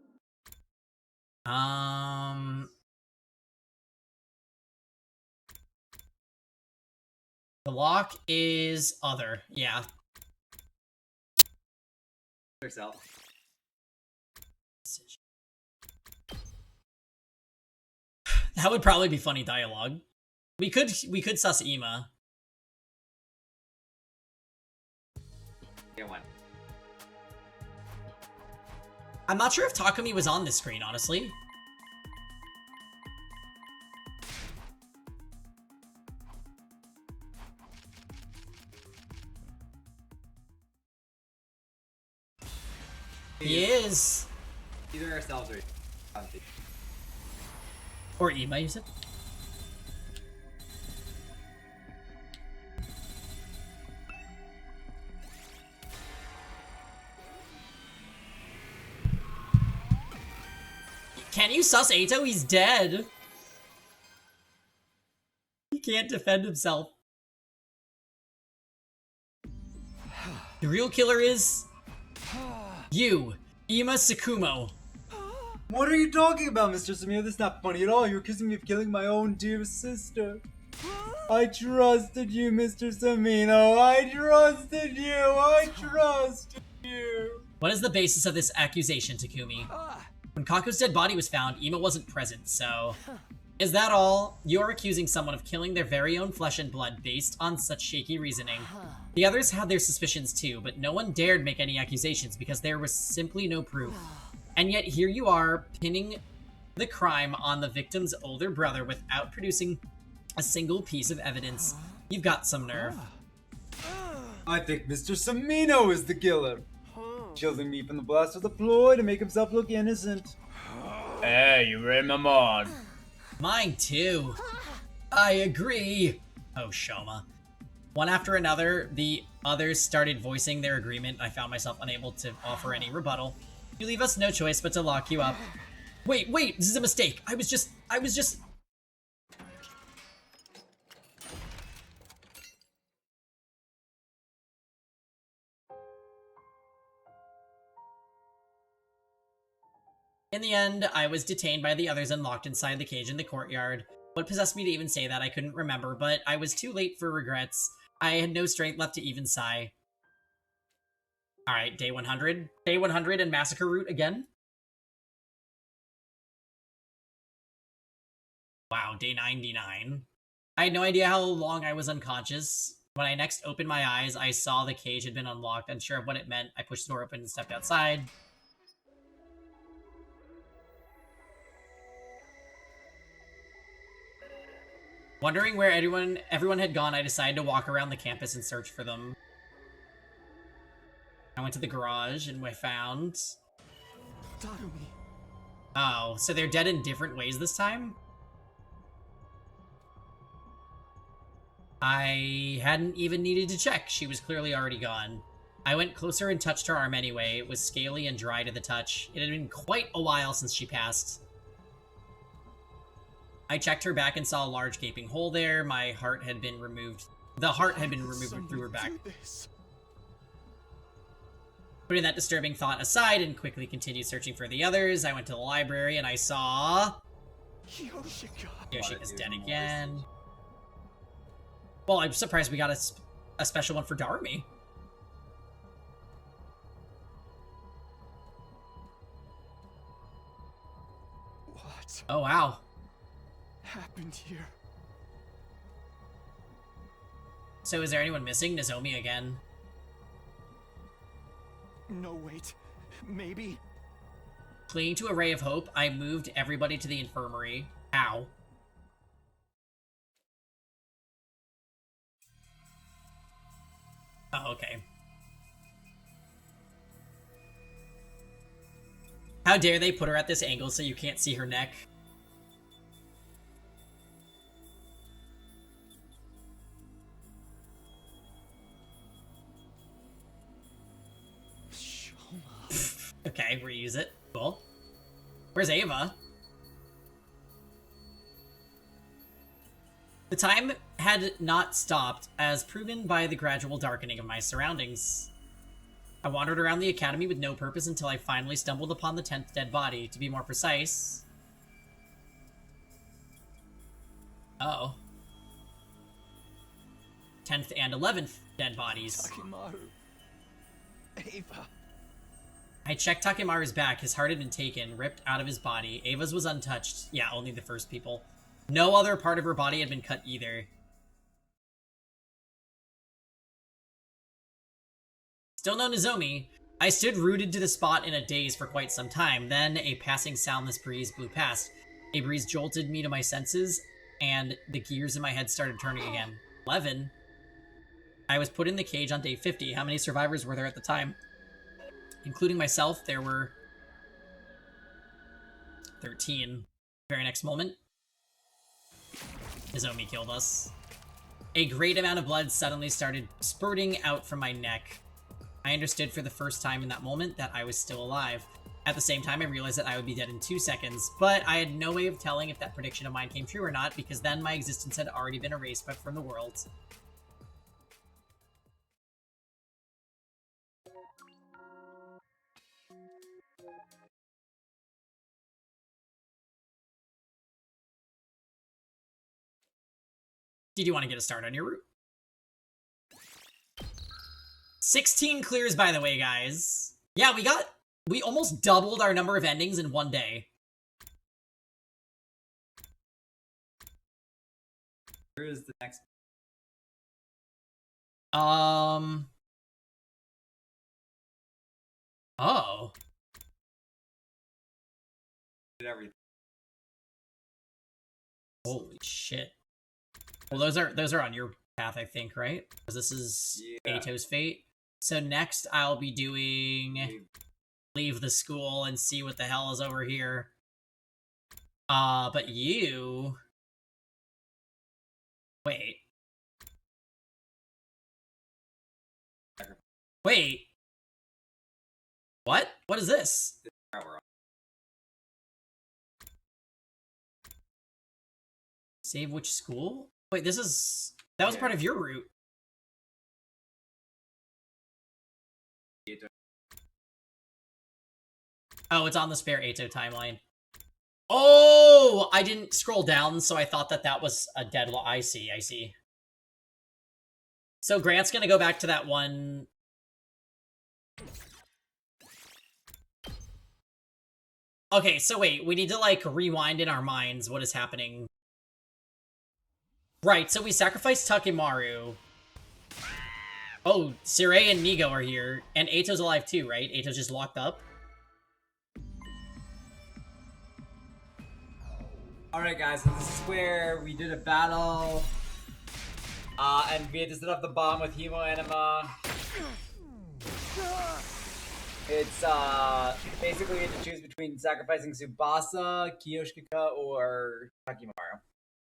The lock is other, yeah. Yourself. That would probably be funny dialogue. We could suss Ima. Get one. I'm not sure if Takumi was on this screen, honestly. He is. Either ourselves or... Or Ima, you said? Can you sus Ato? He's dead. He can't defend himself. The real killer is... you, Ima Tsukumo. What are you talking about, Mr. Samir? That's not funny at all. You're accusing me of killing my own dear sister. I trusted you, Mr. Samino. I trusted you. I trusted you. What is the basis of this accusation, Takumi? When Kaku's dead body was found, Ima wasn't present, so... Is that all? You're accusing someone of killing their very own flesh and blood based on such shaky reasoning. The others had their suspicions too, but no one dared make any accusations because there was simply no proof. And yet here you are, pinning the crime on the victim's older brother without producing a single piece of evidence. You've got some nerve. I think Mr. Samino is the killer. Shielding me from the blast with a ploy to make himself look innocent. Hey, you read my mind. Mine too. I agree. Oh, Shoma. One after another, the others started voicing their agreement. I found myself unable to offer any rebuttal. You leave us no choice but to lock you up. Wait, this is a mistake. I was just... In the end, I was detained by the others and locked inside the cage in the courtyard. What possessed me to even say that, I couldn't remember, but I was too late for regrets. I had no strength left to even sigh. Alright, day 100. Day 100 and massacre route again. Wow, day 99. I had no idea how long I was unconscious. When I next opened my eyes, I saw the cage had been unlocked. Unsure of what it meant, I pushed the door open and stepped outside. Wondering where everyone had gone, I decided to walk around the campus and search for them. I went to the garage and I found... Takumi. Oh, so they're dead in different ways this time? I hadn't even needed to check. She was clearly already gone. I went closer and touched her arm anyway. It was scaly and dry to the touch. It had been quite a while since she passed. I checked her back and saw a large gaping hole there. My heart had been removed. The heart had been removed through her back. Putting that disturbing thought aside and quickly continued searching for the others, I went to the library and I saw... Yoshika's dead again. Well, I'm surprised we got a special one for Darumi. What? Oh, wow. Happened here? So is there anyone missing? Nozomi again. No, wait. Maybe? Clinging to a ray of hope, I moved everybody to the infirmary. How? Oh, okay. How dare they put her at this angle so you can't see her neck? Okay, reuse it. Cool. Where's Ava? The time had not stopped, as proven by the gradual darkening of my surroundings. I wandered around the academy with no purpose until I finally stumbled upon the 10th dead body. To be more precise... Uh-oh. 10th and 11th dead bodies. Takimaru. Ava. I checked Takemaru's back. His heart had been taken, ripped out of his body. Ava's was untouched. Yeah, only the first people. No other part of her body had been cut either. Still no Nozomi. I stood rooted to the spot in a daze for quite some time. Then a passing soundless breeze blew past. A breeze jolted me to my senses, and the gears in my head started turning again. 11? I was put in the cage on day 50. How many survivors were there at the time? Including myself, there were 13. Very next moment, Nozomi killed us. A great amount of blood suddenly started spurting out from my neck. I understood for the first time in that moment that I was still alive. At the same time, I realized that I would be dead in 2 seconds, but I had no way of telling if that prediction of mine came true or not, because then my existence had already been erased from the world. Did you want to get a start on your route? 16 clears, by the way, guys. Yeah, we almost doubled our number of endings in one day. Where is the next? Oh. Did everything. Holy shit. Well, those are on your path, I think, right? Because this is Ato's fate. So next I'll be doing leave the school and see what the hell is over here. But you... Wait. Wait. What? What is this? Save which school? Wait, this is... That was part of your route. Oh, it's on the spare Ato timeline. Oh! I didn't scroll down, so I thought that that was a deadlock. I see, I see. So Grant's gonna go back to that one... Okay, so wait, we need to, like, rewind in our minds what is happening. Right, so we sacrificed Takimaru. Oh, Sirei and Nigo are here. And Ato's alive too, right? Ato's just locked up? Alright guys, so this is where we did a battle. And we had to set up the bomb with Hemo Anima. It's basically we had to choose between sacrificing Tsubasa, Kiyoshika, or Takimaru.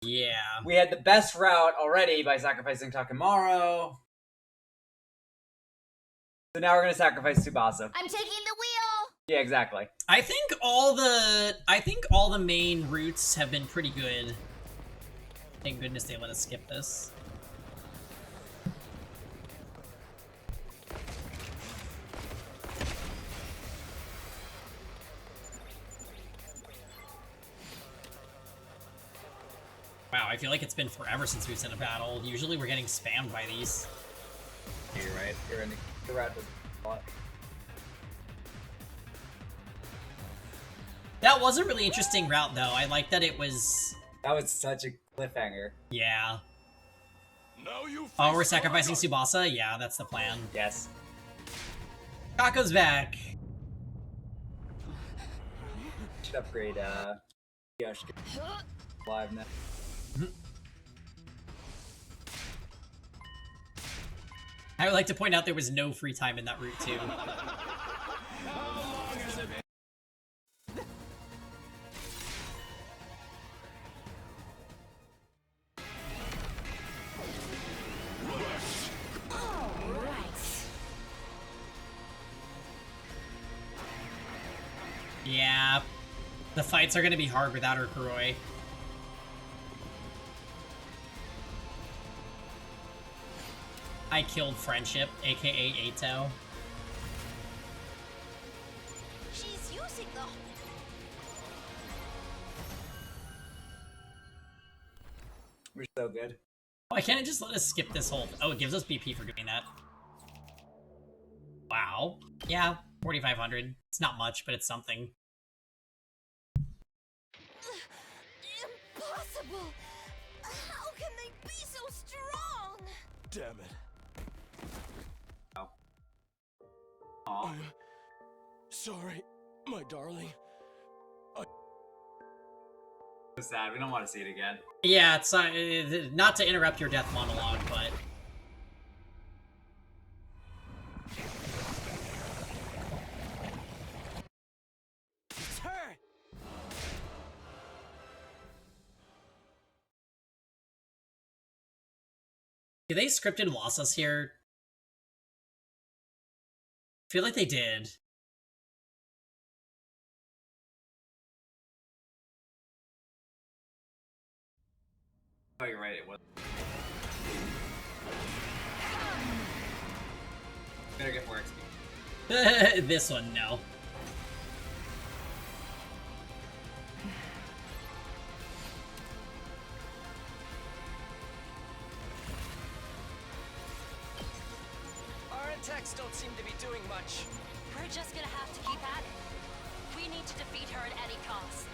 Yeah. We had the best route already by sacrificing Takimaru. So now we're gonna sacrifice Tsubasa. I'm taking the wheel! Yeah, exactly. I think all the main routes have been pretty good. Thank goodness they let us skip this. Wow, I feel like it's been forever since we've seen a battle. Usually we're getting spammed by these. You're right. You're in the route doesn't lot. That was a really interesting route, though. I like that it was... That was such a cliffhanger. Yeah. Oh, we're sacrificing Tsubasa? Yeah, that's the plan. Yes. Kako's back! Should upgrade, Yoshika. Live now. I would like to point out there was no free time in that route, too. Yeah, the fights are gonna be hard without her Kuroi. I killed Friendship, aka Ato. She's using the... We're so good. Why can't it just let us skip this whole... Oh, it gives us BP for doing that. Wow. Yeah, 4,500. It's not much, but it's something. Impossible! How can they be so strong? Damn it. Oh. I'm sorry, my darling. So sad. We don't want to see it again. Yeah, it's not to interrupt your death monologue, but... It's her! Did they scripted loss us here? I feel like they did. Oh, you're right. It was. Better get more XP. This one, no. attacks don't seem to be doing much. We're just gonna have to keep at it. We need to defeat her at any cost.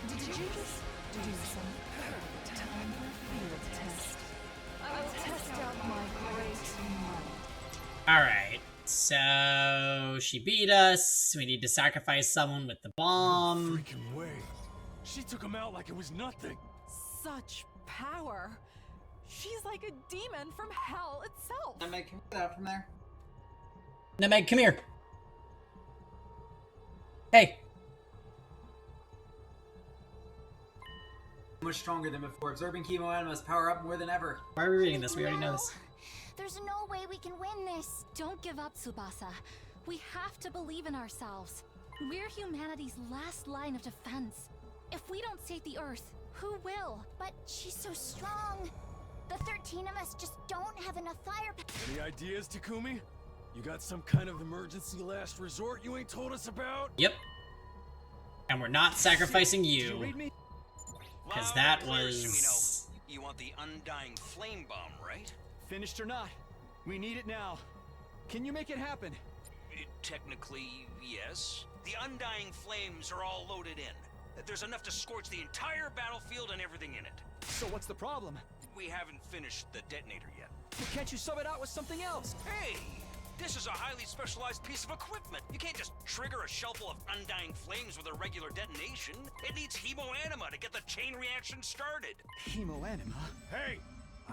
Did you just do some time for a field test? I will test out my great mind. Alright, so she beat us. We need to sacrifice someone with the bomb. No freaking way. She took him out like it was nothing. Such power. She's like a demon from hell itself. Can we get out from there? Namek, come here. Hey. Much stronger than before. Absorbing chemo animals power up more than ever. Why are we reading this? We already know this. There's no way we can win this. Don't give up, Tsubasa. We have to believe in ourselves. We're humanity's last line of defense. If we don't save the Earth, who will? But she's so strong. The 13 of us just don't have enough firepower. Any ideas, Takumi? You got some kind of emergency last resort you ain't told us about? Yep. And we're not sacrificing Did you you. read me? Because that was... You want the undying flame bomb, right? Finished or not, we need it now. Can you make it happen? Technically, yes. The undying flames are all loaded in. There's enough to scorch the entire battlefield and everything in it. So what's the problem? We haven't finished the detonator yet. Well, can't you sub it out with something else? Hey! This is a highly specialized piece of equipment. You can't just trigger a shovel of undying flames with a regular detonation. It needs hemoanima to get the chain reaction started. Hemoanima? Hey!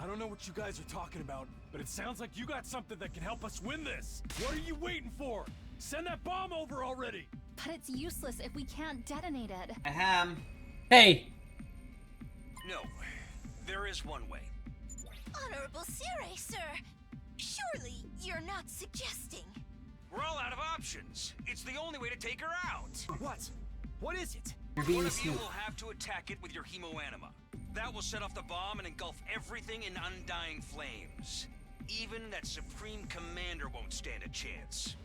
I don't know what you guys are talking about, but it sounds like you got something that can help us win this. What are you waiting for? Send that bomb over already! But it's useless if we can't detonate it. Ahem. Hey! No. There is one way. Honorable Sire, sir. Surely you're not suggesting. We're all out of options. It's the only way to take her out. What? What is it? You're being One a of you snoop. will have to attack it with your hemoanima. That will set off the bomb and engulf everything in undying flames. Even that Supreme Commander won't stand a chance.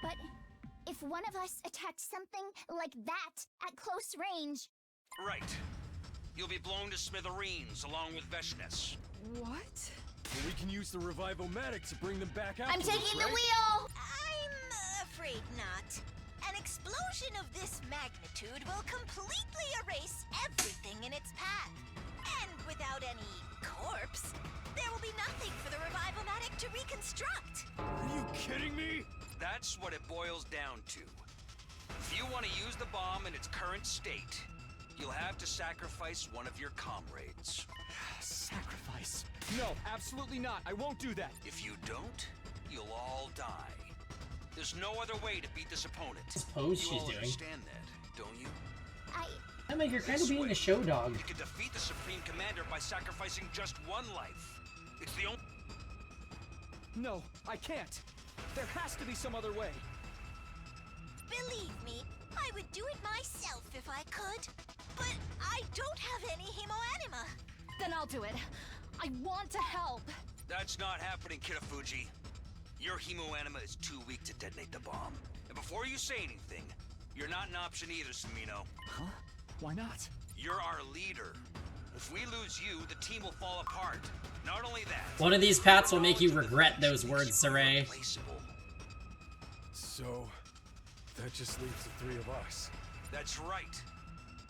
But if one of us attacks something like that at close range... Right. You'll be blown to smithereens along with Veshnes. What? Well, we can use the Revive-O-Matic to bring them back out. I'm taking the wheel! I'm afraid not. An explosion of this magnitude will completely erase everything in its path. And without any corpse, there will be nothing for the Revive-O-Matic to reconstruct. Are you kidding me? That's what it boils down to. If you want to use the bomb in its current state, you'll have to sacrifice one of your comrades. Sacrifice? No, absolutely not. I won't do that. If you don't, you'll all die. There's no other way to beat this opponent. Suppose you she's all doing. understand that, don't you? I mean, you're kind of being a show dog. You can defeat the Supreme Commander by sacrificing just one life. It's the only... No, I can't. There has to be some other way. Believe me, I would do it myself if I could. But I don't have any hemoanima. Then I'll do it. I want to help. That's not happening, Kitafuji. Your hemoanima is too weak to detonate the bomb. And before you say anything, you're not an option either, Samino. Huh? Why not? You're our leader. If we lose you, the team will fall apart. Not only that... One of these pats will make you regret those words, Saray. So, that just leaves the three of us. That's right.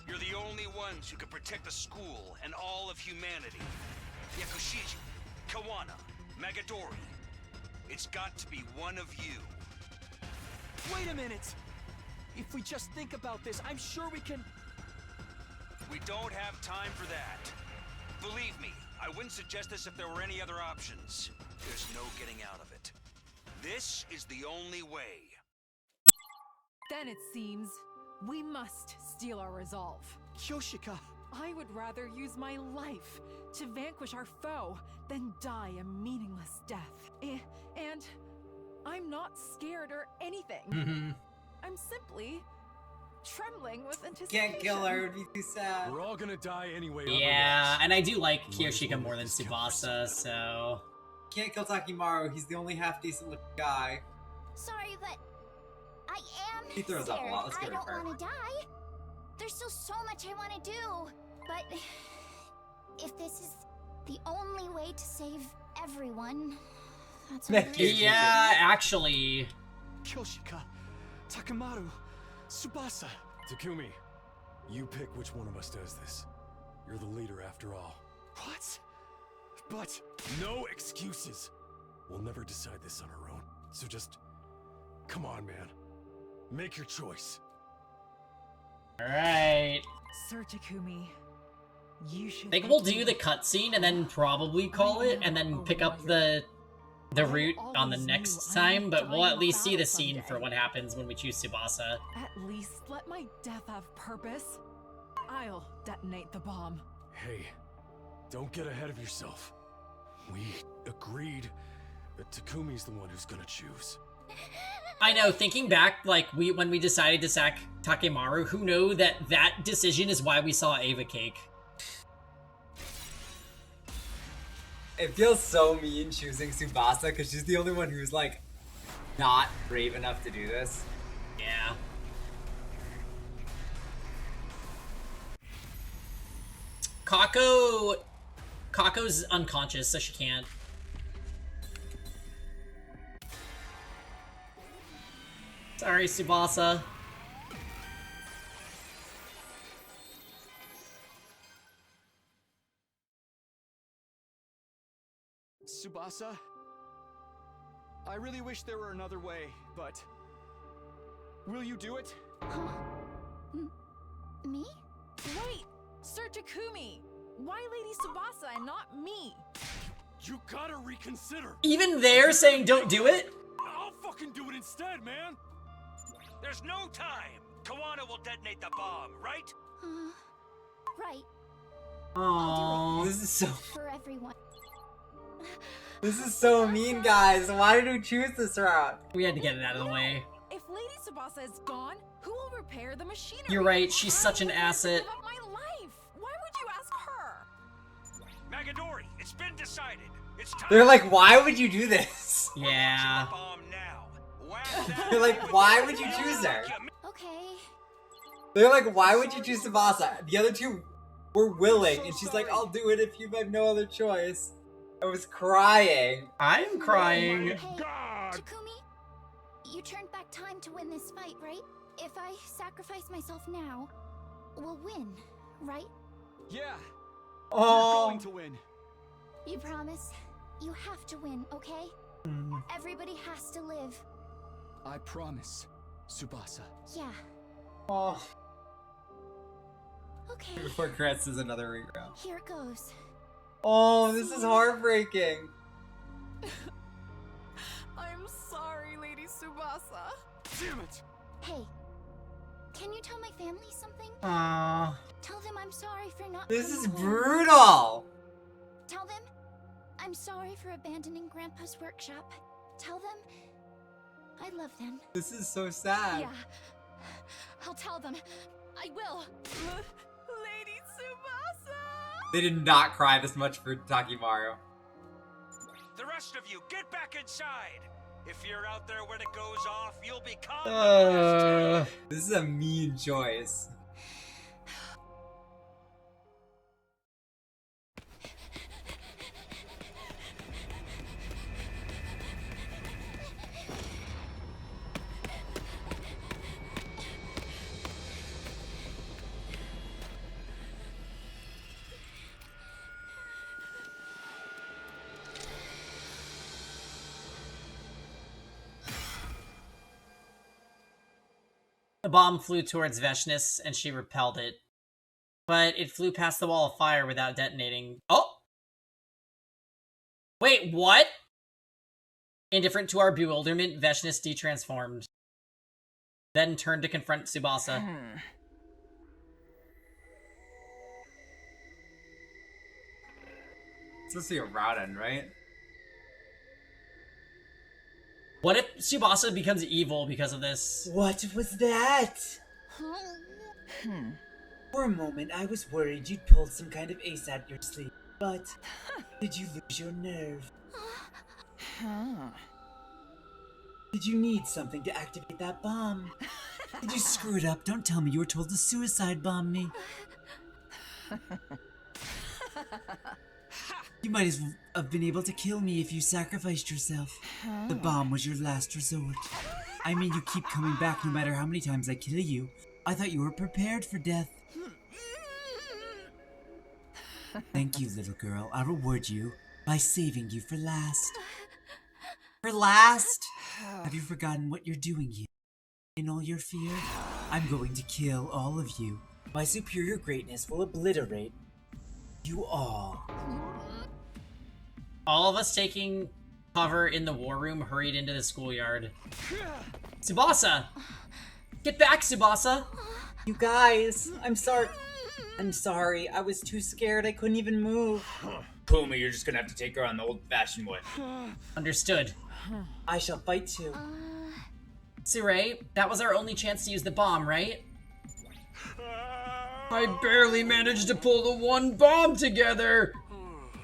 You're the only ones who can protect the school and all of humanity. Yakushiji, Kawana, Magadori. It's got to be one of you. Wait a minute! If we just think about this, I'm sure we can... We don't have time for that. Believe me, I wouldn't suggest this if there were any other options. There's no getting out of it. This is the only way. Then it seems we must steel our resolve. Kyoshika! I would rather use my life to vanquish our foe than die a meaningless death. And I'm not scared or anything. I'm simply trembling with anticipation. Can't kill her, it'd be too sad. We're all gonna die anyway. Yeah, and I do like Kiyoshika more than Tsubasa, so... Can't kill Takimaru, he's the only half-decent looking guy. Sorry, but I am He throws up a scared. lot, let's I give it don't fair. want to die. There's still so much I want to do. But if this is the only way to save everyone, That's Man, right. Yeah, actually. Kyoshika, Takemaru, Tsubasa. Takumi, you pick which one of us does this. You're the leader after all. What? But No excuses. We'll never decide this on our own. So just, come on, man. Make your choice. Alright. Sir Takumi, you should. I think we'll do the cutscene and then probably call it, and then pick up the route on the next time, but we'll at least see the scene for what happens when we choose Tsubasa. At least let my death have purpose. I'll detonate the bomb. Hey, don't get ahead of yourself. We agreed that Takumi's the one who's gonna choose. I know, thinking back, like, when we decided to sack Takemaru, who knew that that decision is why we saw Ava Cake? It feels so mean choosing Tsubasa because she's the only one who's like not brave enough to do this. Yeah. Kako's unconscious, so she can't. Sorry, Tsubasa. Tsubasa? I really wish there were another way, but... Will you do it? Huh? Me? Wait, Sir Takumi! Why Lady Tsubasa and not me? You gotta reconsider. Even they're saying don't do it? I'll fucking do it instead, man. There's no time. Kawana will detonate the bomb, right? Right. Aww. This is so. For everyone. This is so mean, guys. Why did we choose this route? We had to get it out of the way. If Lady Tsubasa is gone, who will repair the machinery? You're right, she's such an asset. Give up my life. Why would you ask her? Magadori, it's been decided. It's time. They're like, why would you do this? Yeah. Bomb now. Whack that They're like, why would you choose her? Okay. They're like, why would you choose Tsubasa? The other two were willing, and she's like, I'll do it if you have no other choice. I was crying. I'm crying. Hey, Takumi, you turned back time to win this fight, right? If I sacrifice myself now, we'll win, right? Yeah. Oh. We're going to win. You promise? You have to win, okay? Everybody has to live. I promise, Tsubasa. Yeah. Oh. Okay. Before Kretz is another reroute. Here it goes. Oh, this is heartbreaking. I'm sorry, Lady Tsubasa. Damn it! Hey, can you tell my family something? Aww. Tell them I'm sorry for not This coming is home. brutal. Tell them I'm sorry for abandoning Grandpa's workshop. Tell them I love them. This is so sad. Yeah. I'll tell them. I will. Lady Tsubasa! They did not cry this much for Takimaru. The rest of you, get back inside. If you're out there when it goes off, you'll become This is a mean choice. The bomb flew towards Veshness, and she repelled it. But it flew past the wall of fire without detonating. Oh! Wait, what? Indifferent to our bewilderment, Veshness detransformed. Then turned to confront Tsubasa. It's supposed to be a route end, right? What if Tsubasa becomes evil because of this? What was that? For a moment, I was worried you'd pulled some kind of ace out your sleeve. But did you lose your nerve? Did you need something to activate that bomb? Did you screw it up? Don't tell me you were told to suicide bomb me. You might as well have been able to kill me if you sacrificed yourself. The bomb was your last resort. I mean, you keep coming back no matter how many times I kill you. I thought you were prepared for death. Thank you, little girl. I'll reward you by saving you for last. For last? Have you forgotten what you're doing here? In all your fear, I'm going to kill all of you. My superior greatness will obliterate you all. All of us taking cover in the war room hurried into the schoolyard. Tsubasa! Get back, Tsubasa! You guys, I'm sorry. I was too scared. I couldn't even move. Puma, you're just gonna have to take her on the old-fashioned way. Understood. I shall fight too. Tsure, that was our only chance to use the bomb, right? I barely managed to pull the one bomb together!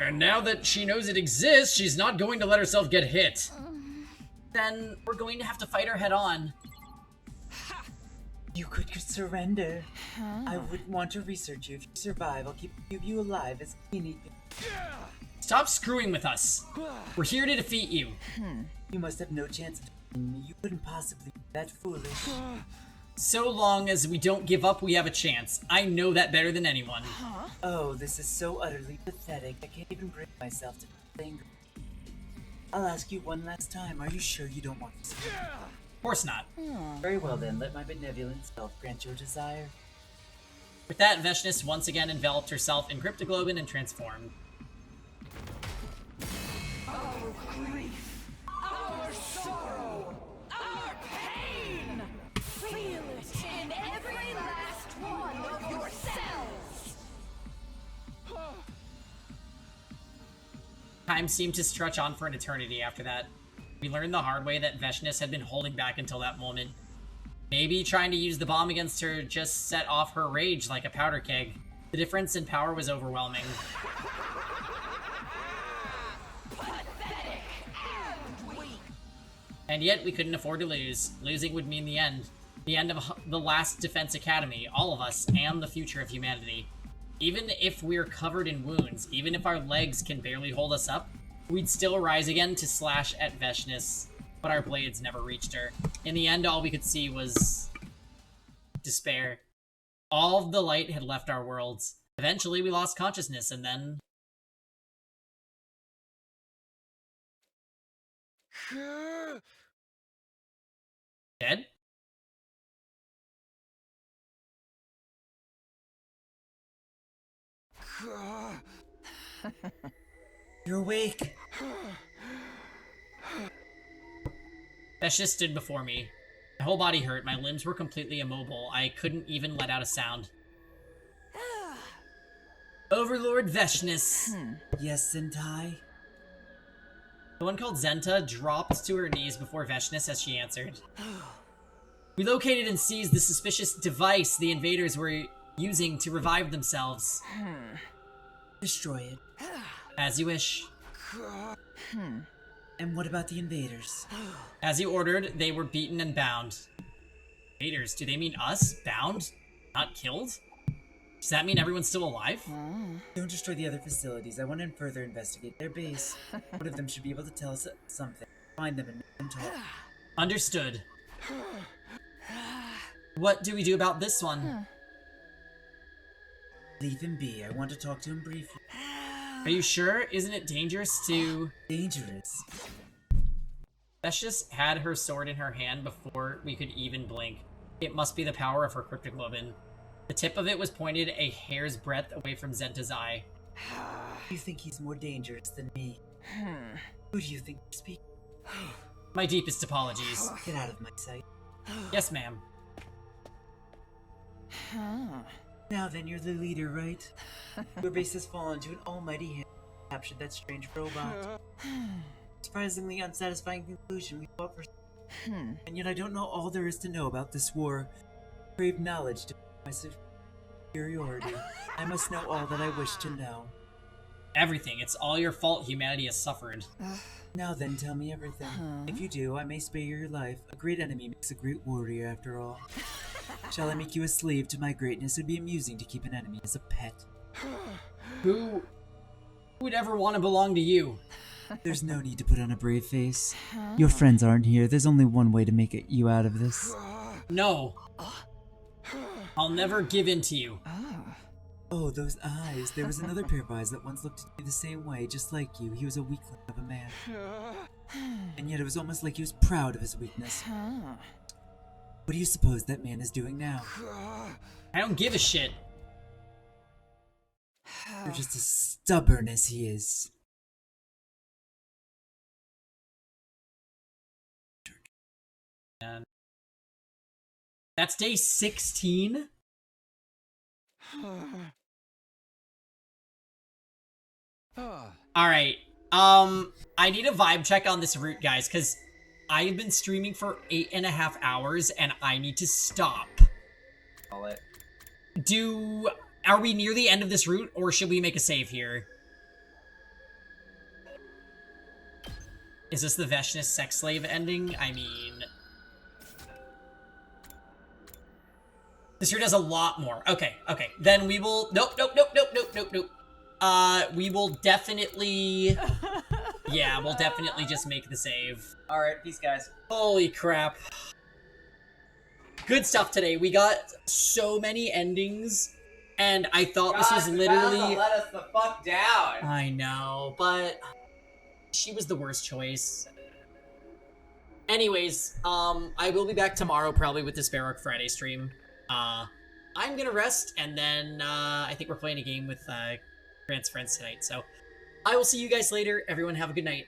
And now that she knows it exists, she's not going to let herself get hit. Then we're going to have to fight her head on. You could surrender. I wouldn't want to research you. If you survive, I'll keep you alive as you need me. Stop screwing with us. We're here to defeat you. You must have no chance of defeating me. You couldn't possibly be that foolish. So long as we don't give up, we have a chance. I know that better than anyone. Oh, this is so utterly pathetic. I can't even bring myself to be angry. I'll ask you one last time. Are you sure you don't want to see me? Of course not. Very well then, let my benevolent self grant your desire. With that, Veshness once again enveloped herself in cryptoglobin and transformed. Our grief, our sorrow, our pain. Feel it in every last one of your cells. Time seemed to stretch on for an eternity after that. We learned the hard way that Veshness had been holding back until that moment. Maybe trying to use the bomb against her just set off her rage like a powder keg. The difference in power was overwhelming. And yet we couldn't afford to lose. Losing would mean the end. The end of the last Defense Academy, all of us, and the future of humanity. Even if we're covered in wounds, even if our legs can barely hold us up, we'd still rise again to slash at Veshness, but our blades never reached her. In the end, all we could see was despair. All of the light had left our worlds. Eventually, we lost consciousness, and then... Dead? You're awake. Veshness stood before me. My whole body hurt, my limbs were completely immobile. I couldn't even let out a sound. Overlord Veshness. Yes, Sentai? The one called Zenta dropped to her knees before Veshness as she answered. We located and seized the suspicious device the invaders were using to revive themselves. Destroy it. As you wish. And what about the invaders? As you ordered, they were beaten and bound. Invaders, do they mean us? Bound? Not killed? Does that mean everyone's still alive? Don't destroy the other facilities. I want to further investigate their base. One of them should be able to tell us something. Find them and make them talk. Understood. What do we do about this one? Leave him be. I want to talk to him briefly. Are you sure? Isn't it dangerous to... Dangerous? Veshness had her sword in her hand before we could even blink. It must be the power of her cryptoglobin. The tip of it was pointed a hair's breadth away from Zenta's eye. You think he's more dangerous than me? Who do you think you're speaking? My deepest apologies. Get out of my sight. Yes, ma'am. Now then, you're the leader, right? Your base has fallen to an almighty hand. Captured that strange robot. Surprisingly unsatisfying conclusion. We fought for... And yet I don't know all there is to know about this war. Crave knowledge to my superiority. I must know all that I wish to know. Everything. It's all your fault humanity has suffered. Now then, tell me everything. If you do, I may spare your life. A great enemy makes a great warrior, after all. Shall I make you a slave to my greatness? It would be amusing to keep an enemy as a pet. Who Who would ever want to belong to you? There's no need to put on a brave face. Your friends aren't here. There's only one way to make you out of this. No. I'll never give in to you. Oh, those eyes. There was another pair of eyes that once looked at me the same way, just like you. He was a weakling of a man. And yet it was almost like he was proud of his weakness. What do you suppose that man is doing now? I don't give a shit. You're just as stubborn as he is. And that's day 16? Alright, I need a vibe check on this route, guys, because I've been streaming for 8.5 hours, and I need to stop. Call it. Are we near the end of this route, or should we make a save here? Is this the Veshness sex slave ending? I mean... This route has a lot more. Okay. Then we will... Nope. We will definitely... Yeah, we'll definitely just make the save. Alright, peace, guys. Holy crap. Good stuff today. We got so many endings, and I thought this was literally... let us the fuck down. I know, but... She was the worst choice. Anyways, I will be back tomorrow probably with this Barrock Friday stream. I'm gonna rest, and then, I think we're playing a game with, Grant's friends tonight, so I will see you guys later. Everyone have a good night.